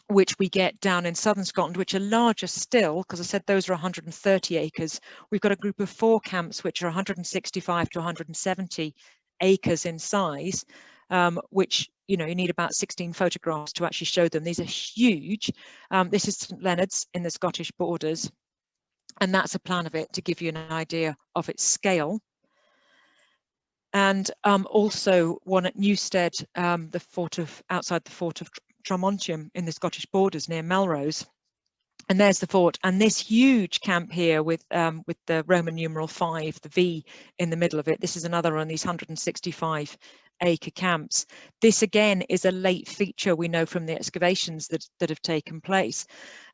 which we get down in southern Scotland, which are larger still, because I said those are 130 acres. We've got a group of 4 camps which are 165 to 170 acres in size, which, you know, you need about 16 photographs to actually show them. These are huge. This is St Leonard's in the Scottish borders, and that's a plan of it to give you an idea of its scale. And also one at Newstead, the fort of outside the fort of Tramontium in the Scottish borders near Melrose. And there's the fort, and this huge camp here with the Roman numeral 5, the V in the middle of it. This is another one of these 165 acre camps. This again is a late feature, we know from the excavations that have taken place.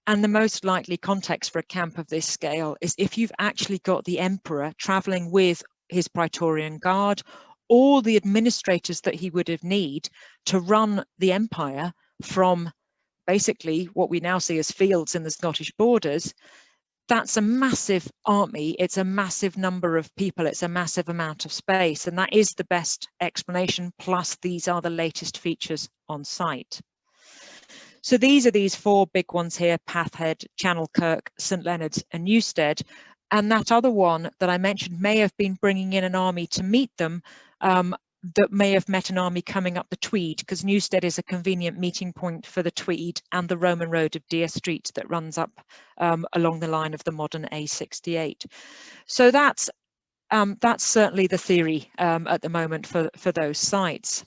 And the most likely context for a camp of this scale is if you've actually got the emperor traveling with his Praetorian Guard, all the administrators that he would have need to run the empire from basically what we now see as fields in the Scottish borders. That's a massive army, it's a massive number of people, it's a massive amount of space, and that is the best explanation, plus these are the latest features on site. So these are these 4 big ones here: Pathhead, Channelkirk, St Leonard's and Newstead. And that other one that I mentioned may have been bringing in an army to meet them, that may have met an army coming up the Tweed, because Newstead is a convenient meeting point for the Tweed and the Roman road of Deer Street that runs up along the line of the modern A68. So that's certainly the theory at the moment for those sites.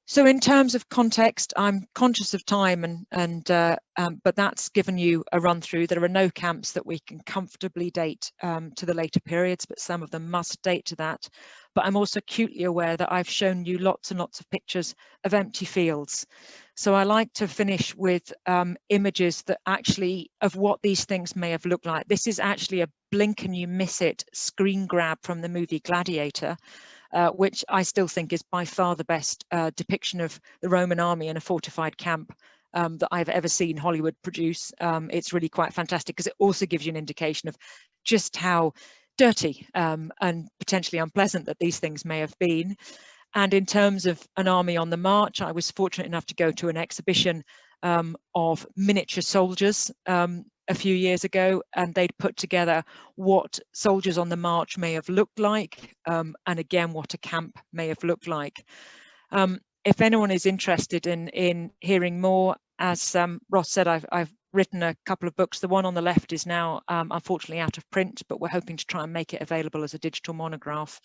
So in terms of context, I'm conscious of time, but that's given you a run through. There are no camps that we can comfortably date to the later periods, but some of them must date to that. But I'm also acutely aware that I've shown you lots and lots of pictures of empty fields. So I like to finish with images that actually of what these things may have looked like. This is actually a blink and you miss it screen grab from the movie Gladiator. Which I still think is by far the best depiction of the Roman army in a fortified camp that I've ever seen Hollywood produce. It's really quite fantastic because it also gives you an indication of just how dirty and potentially unpleasant that these things may have been. And in terms of an army on the march, I was fortunate enough to go to an exhibition of miniature soldiers a few years ago, and they'd put together what soldiers on the march may have looked like, and again what a camp may have looked like. If anyone is interested in hearing more, as Ross said, I've written a couple of books. The one on the left is now unfortunately out of print, but we're hoping to try and make it available as a digital monograph,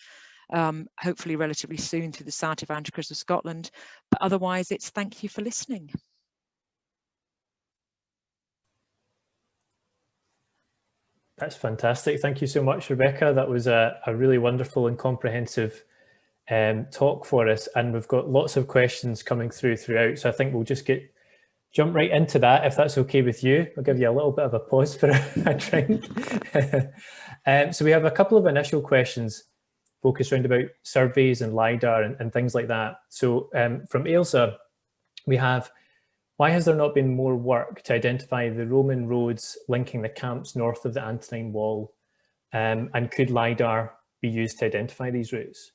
hopefully relatively soon through the Society of Antiquaries of Scotland. But otherwise, it's thank you for listening. That's fantastic. Thank you so much, Rebecca. That was a really wonderful and comprehensive talk for us. And we've got lots of questions coming throughout. So I think we'll just jump right into that, if that's okay with you. I'll give you a little bit of a pause for a drink. So we have a couple of initial questions focused around about surveys and LiDAR and things like that. So from Ailsa, we have, why has there not been more work to identify the Roman roads linking the camps north of the Antonine Wall? And could LiDAR be used to identify these routes?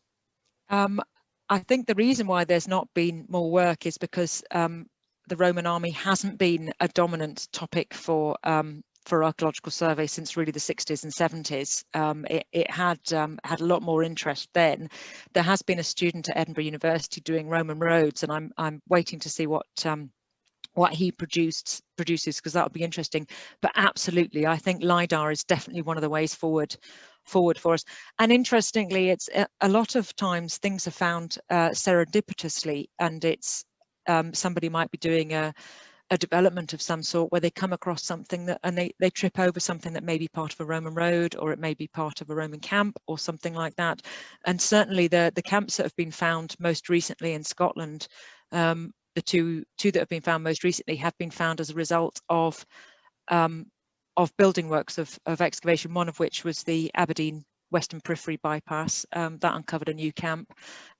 I think the reason why there's not been more work is because the Roman army hasn't been a dominant topic for archaeological survey since really the 60s and 70s. It had a lot more interest then. There has been a student at Edinburgh University doing Roman roads, and I'm waiting to see what he produces, because that would be interesting. But absolutely, I think LiDAR is definitely one of the ways forward for us. And interestingly, it's a lot of times things are found serendipitously, and it's somebody might be doing a a development of some sort where they come across something that, and they trip over something that may be part of a Roman road, or it may be part of a Roman camp or something like that. And certainly the camps that have been found most recently in Scotland, the two that have been found most recently have been found as a result of building works of excavation, one of which was the Aberdeen Western Periphery bypass that uncovered a new camp,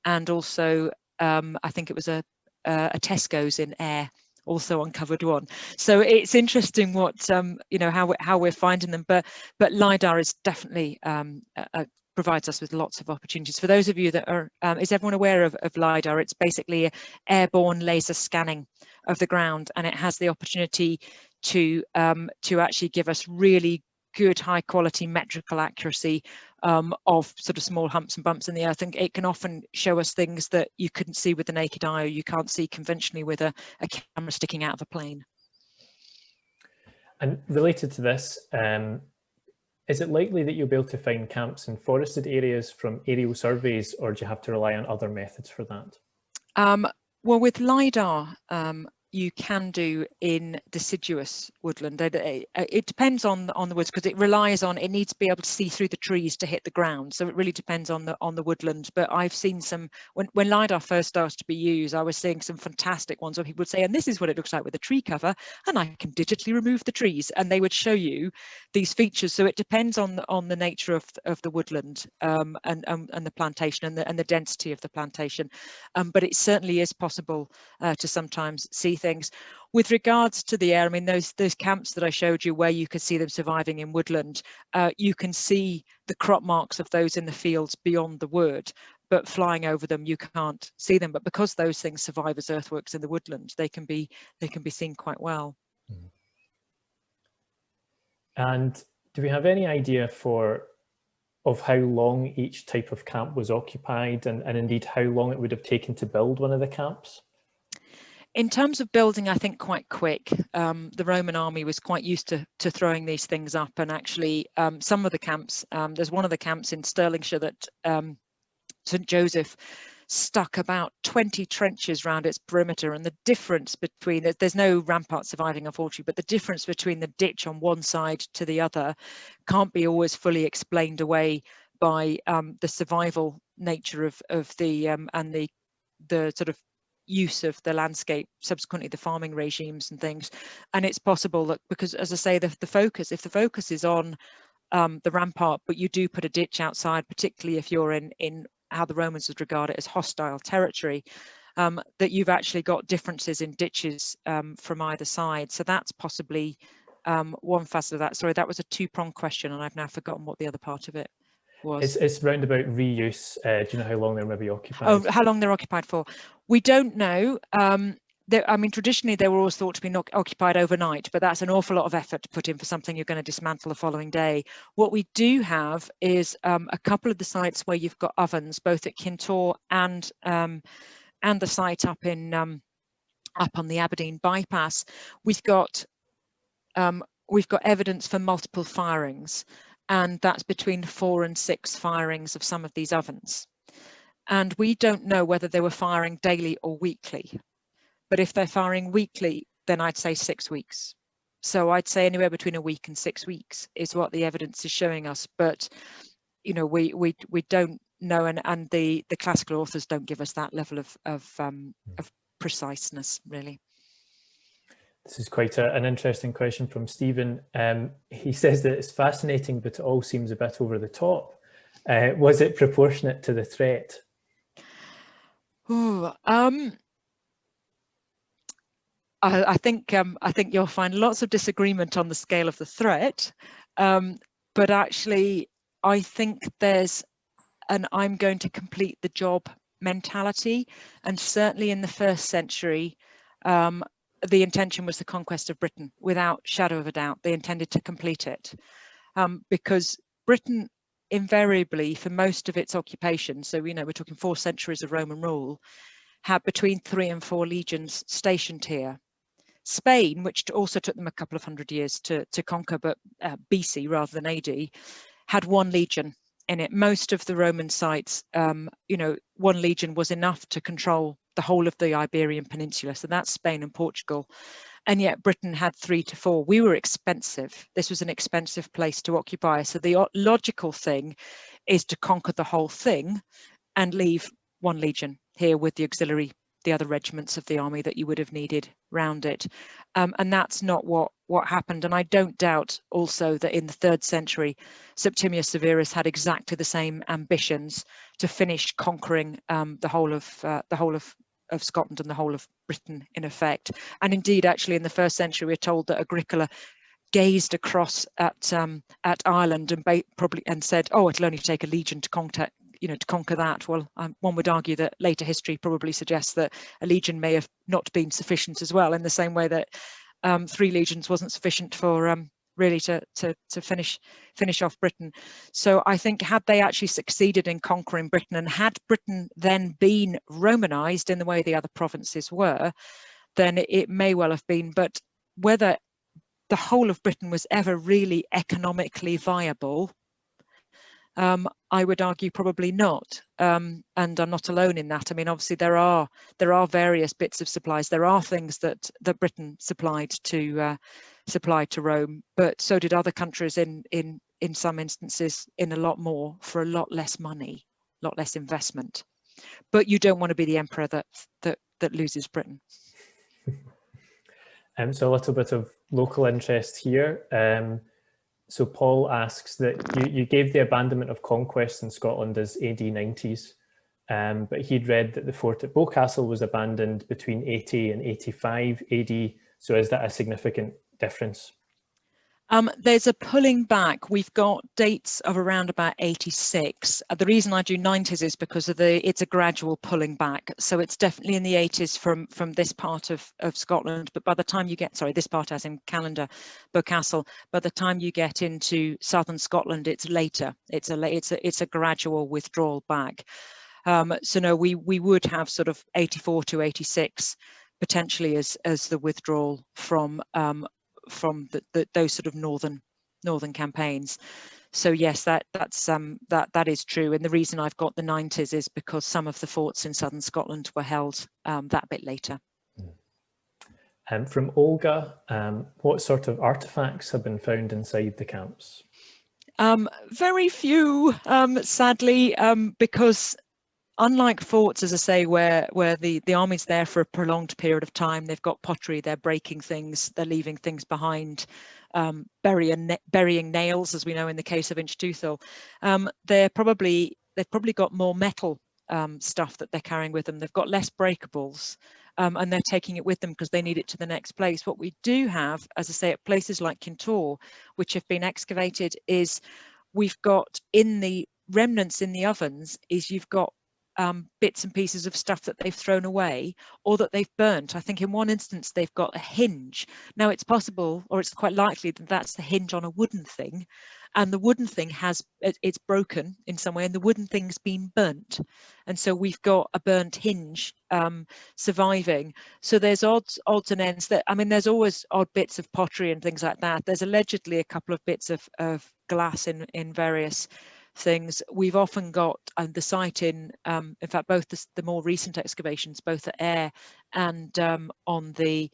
and also I think it was a Tesco's in Ayr also uncovered one. So it's interesting what you know, how we're finding them, but LiDAR is definitely provides us with lots of opportunities. For those of you that are, is everyone aware of LiDAR? It's basically airborne laser scanning of the ground, and it has the opportunity to actually give us really good high quality metrical accuracy of sort of small humps and bumps in the earth, and it can often show us things that you couldn't see with the naked eye, or you can't see conventionally with a camera sticking out of a plane. And related to this, is it likely that you'll be able to find camps in forested areas from aerial surveys, or do you have to rely on other methods for that? Well, with LiDAR, you can do in deciduous woodland. It depends on the woods, because it relies on, it needs to be able to see through the trees to hit the ground. So it really depends on the woodland. But I've seen some, when LiDAR first started to be used, I was seeing some fantastic ones where people would say, and this is what it looks like with a tree cover, and I can digitally remove the trees, and they would show you these features. So it depends on the nature of the woodland and the plantation and the density of the plantation. But it certainly is possible to sometimes see things. With regards to the air, I mean, those camps that I showed you where you could see them surviving in woodland, you can see the crop marks of those in the fields beyond the wood, but flying over them you can't see them. But because those things survive as earthworks in the woodland, they can be seen quite well. And do we have any idea of how long each type of camp was occupied, and indeed how long it would have taken to build one of the camps? In terms of building, I think quite quick. The Roman army was quite used to throwing these things up, and actually some of the camps, there's one of the camps in Stirlingshire that St. Joseph stuck about 20 trenches around its perimeter, and the difference between, there's no rampart surviving unfortunately, but the difference between the ditch on one side to the other can't be always fully explained away by the survival nature of the and the sort of use of the landscape, subsequently the farming regimes and things. And it's possible that, because as I say, if the focus is on the rampart, but you do put a ditch outside, particularly if you're in how the Romans would regard it as hostile territory, that you've actually got differences in ditches from either side. So that's possibly one facet of that. Sorry, that was a two-pronged question, and I've now forgotten what the other part of it was. It's round about reuse. Do you know how long they're maybe occupied? Oh, how long they're occupied for? We don't know. I mean, traditionally they were always thought to be not occupied overnight, but that's an awful lot of effort to put in for something you're going to dismantle the following day. What we do have is a couple of the sites where you've got ovens, both at Kintore and the site up on the Aberdeen bypass. We've got evidence for multiple firings, and that's between 4 and 6 firings of some of these ovens. And we don't know whether they were firing daily or weekly. But if they're firing weekly, then I'd say 6 weeks. So I'd say anywhere between a week and 6 weeks is what the evidence is showing us. But you know, we don't know, and the classical authors don't give us that level of preciseness, really. This is quite an interesting question from Stephen. He says that it's fascinating, but it all seems a bit over the top. Was it proportionate to the threat? Ooh, I think you'll find lots of disagreement on the scale of the threat, but actually I think there's an I'm going to complete the job mentality, and certainly in the 1st century the intention was the conquest of Britain. Without shadow of a doubt, they intended to complete it, because Britain invariably, for most of its occupation, so you know we're talking 4 centuries of Roman rule, had between 3 and 4 legions stationed here. Spain, which also took them a couple of hundred years to conquer, but BC rather than AD, had 1 legion in it. Most of the Roman sites, you know, 1 legion was enough to control the whole of the Iberian Peninsula. So that's Spain and Portugal. and yet Britain had 3 to 4. We were expensive. This was an expensive place to occupy. So the logical thing is to conquer the whole thing and leave 1 legion here with the auxiliary, the other regiments of the army that you would have needed round it. And that's not what happened. And I don't doubt also that in the 3rd century, Septimius Severus had exactly the same ambitions to finish conquering the whole of Scotland and the whole of Britain, in effect. And indeed, actually, in the 1st century, we're told that Agricola gazed across at Ireland and said, "Oh, it'll only take a legion to conquer that." Well, one would argue that later history probably suggests that a legion may have not been sufficient as well, in the same way that 3 legions wasn't sufficient for really to finish off Britain. So I think had they actually succeeded in conquering Britain, and had Britain then been Romanized in the way the other provinces were, then it may well have been. But whether the whole of Britain was ever really economically viable, I would argue probably not, and I'm not alone in that. I mean, obviously there are various bits of supplies. There are things that Britain supplied to Rome, but so did other countries in some instances, in a lot more for a lot less money, a lot less investment. But you don't want to be the emperor that loses Britain. So a little bit of local interest here. So Paul asks that you gave the abandonment of conquest in Scotland as AD 90s, but he'd read that the fort at Bochastle was abandoned between 80 and 85 AD. So is that a significant difference? There's a pulling back. We've got dates of around about 86. The reason I do 90s is because of it's a gradual pulling back. So it's definitely in the 80s from this part of Scotland. But by the time you get, sorry, this part as in Callander, Bochastle, by the time you get into southern Scotland, it's later. It's a gradual withdrawal back. So no, we would have sort of 84 to 86 potentially as the withdrawal from those sort of northern campaigns. So yes, that is true. And the reason I've got the 90s is because some of the forts in southern Scotland were held that bit later. From Olga, what sort of artifacts have been found inside the camps? Very few, sadly, because unlike forts, as I say, where the army's there for a prolonged period of time, they've got pottery, they're breaking things, they're leaving things behind, burying nails, as we know in the case of Inchtuthil. They've probably got more metal stuff that they're carrying with them. They've got less breakables, and they're taking it with them because they need it to the next place. What we do have, as I say, at places like Kintore, which have been excavated, is we've got in the remnants in the ovens, is you've got bits and pieces of stuff that they've thrown away or that they've burnt. I think in one instance they've got a hinge. Now it's possible, or it's quite likely, that that's the hinge on a wooden thing, and the wooden thing it's broken in some way, and the wooden thing's been burnt, and so we've got a burnt hinge surviving. So there's odds and ends. That, I mean, there's always odd bits of pottery and things like that. There's allegedly a couple of bits of glass in various things. We've often got the site in fact, both the more recent excavations, both at Ayr and on the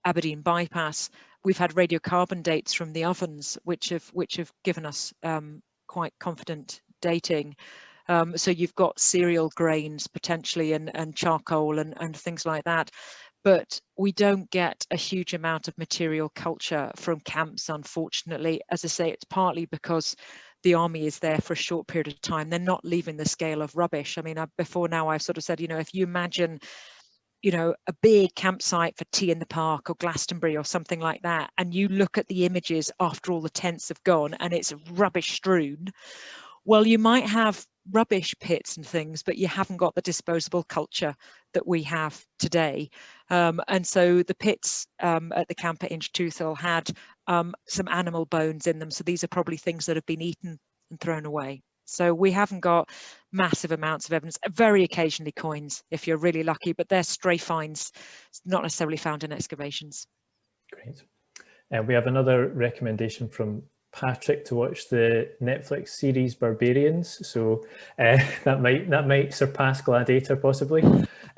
Aberdeen bypass, we've had radiocarbon dates from the ovens, which have given us quite confident dating. So you've got cereal grains potentially and charcoal and things like that. But we don't get a huge amount of material culture from camps, unfortunately. As I say, it's partly because the army is there for a short period of time. They're not leaving the scale of rubbish. I mean, before now, I've sort of said, if you imagine, a big campsite for tea in the park or Glastonbury or something like that, and you look at the images after all the tents have gone and it's rubbish strewn, well, you might have rubbish pits and things, but you haven't got the disposable culture that we have today. And so the pits at the camp at Inchtuthil had some animal bones in them. So these are probably things that have been eaten and thrown away. So we haven't got massive amounts of evidence. Very occasionally coins, if you're really lucky, but they're stray finds, not necessarily found in excavations. Great. We have another recommendation from Patrick to watch the Netflix series Barbarians, so that might surpass Gladiator possibly.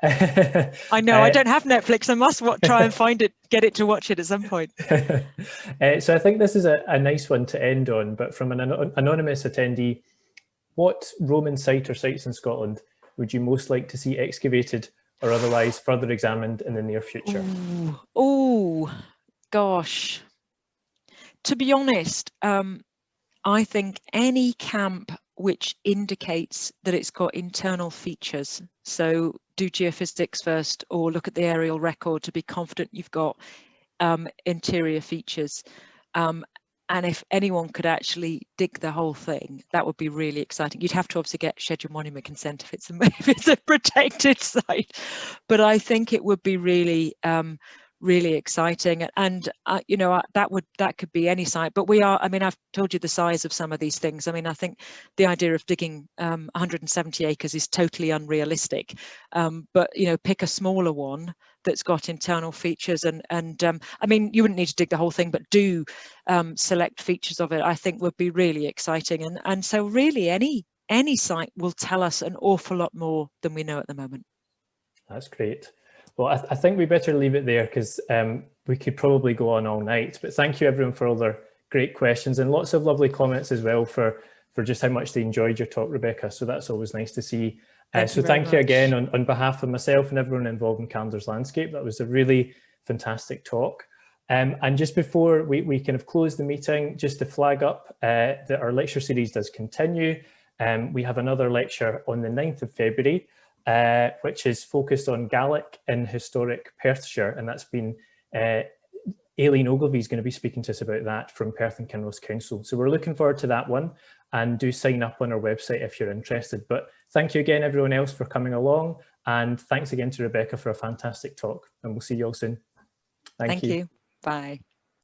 I know, I don't have Netflix. I must try and find it, get it to watch it at some point. So I think this is a nice one to end on, but from an anonymous attendee, what Roman site or sites in Scotland would you most like to see excavated or otherwise further examined in the near future? Oh, gosh. To be honest, I think any camp which indicates that it's got internal features. So do geophysics first, or look at the aerial record to be confident you've got interior features. And if anyone could actually dig the whole thing, that would be really exciting. You'd have to obviously get scheduled monument consent if it's a protected site, but I think it would be really really exciting. And you know, that could be any site, but I mean, I've told you the size of some of these things. I mean, I think the idea of digging 170 acres is totally unrealistic, but you know, pick a smaller one that's got internal features, and I mean, you wouldn't need to dig the whole thing, but do select features of it, I think would be really exciting. And so really any site will tell us an awful lot more than we know at the moment. That's great. Well, I think we better leave it there, because we could probably go on all night. But thank you everyone for all their great questions, and lots of lovely comments as well for just how much they enjoyed your talk, Rebecca. So that's always nice to see. So thank you again on behalf of myself and everyone involved in Callander's Landscape. That was a really fantastic talk. And just before we kind of close the meeting, just to flag up that our lecture series does continue. We have another lecture on the 9th of February, which is focused on Gaelic in historic Perthshire, and that's been Aileen Ogilvie is going to be speaking to us about that from Perth and Kinross Council. So we're looking forward to that one, and do sign up on our website if you're interested. But thank you again, everyone else, for coming along, and thanks again to Rebecca for a fantastic talk, and we'll see you all soon. Thank you. Bye.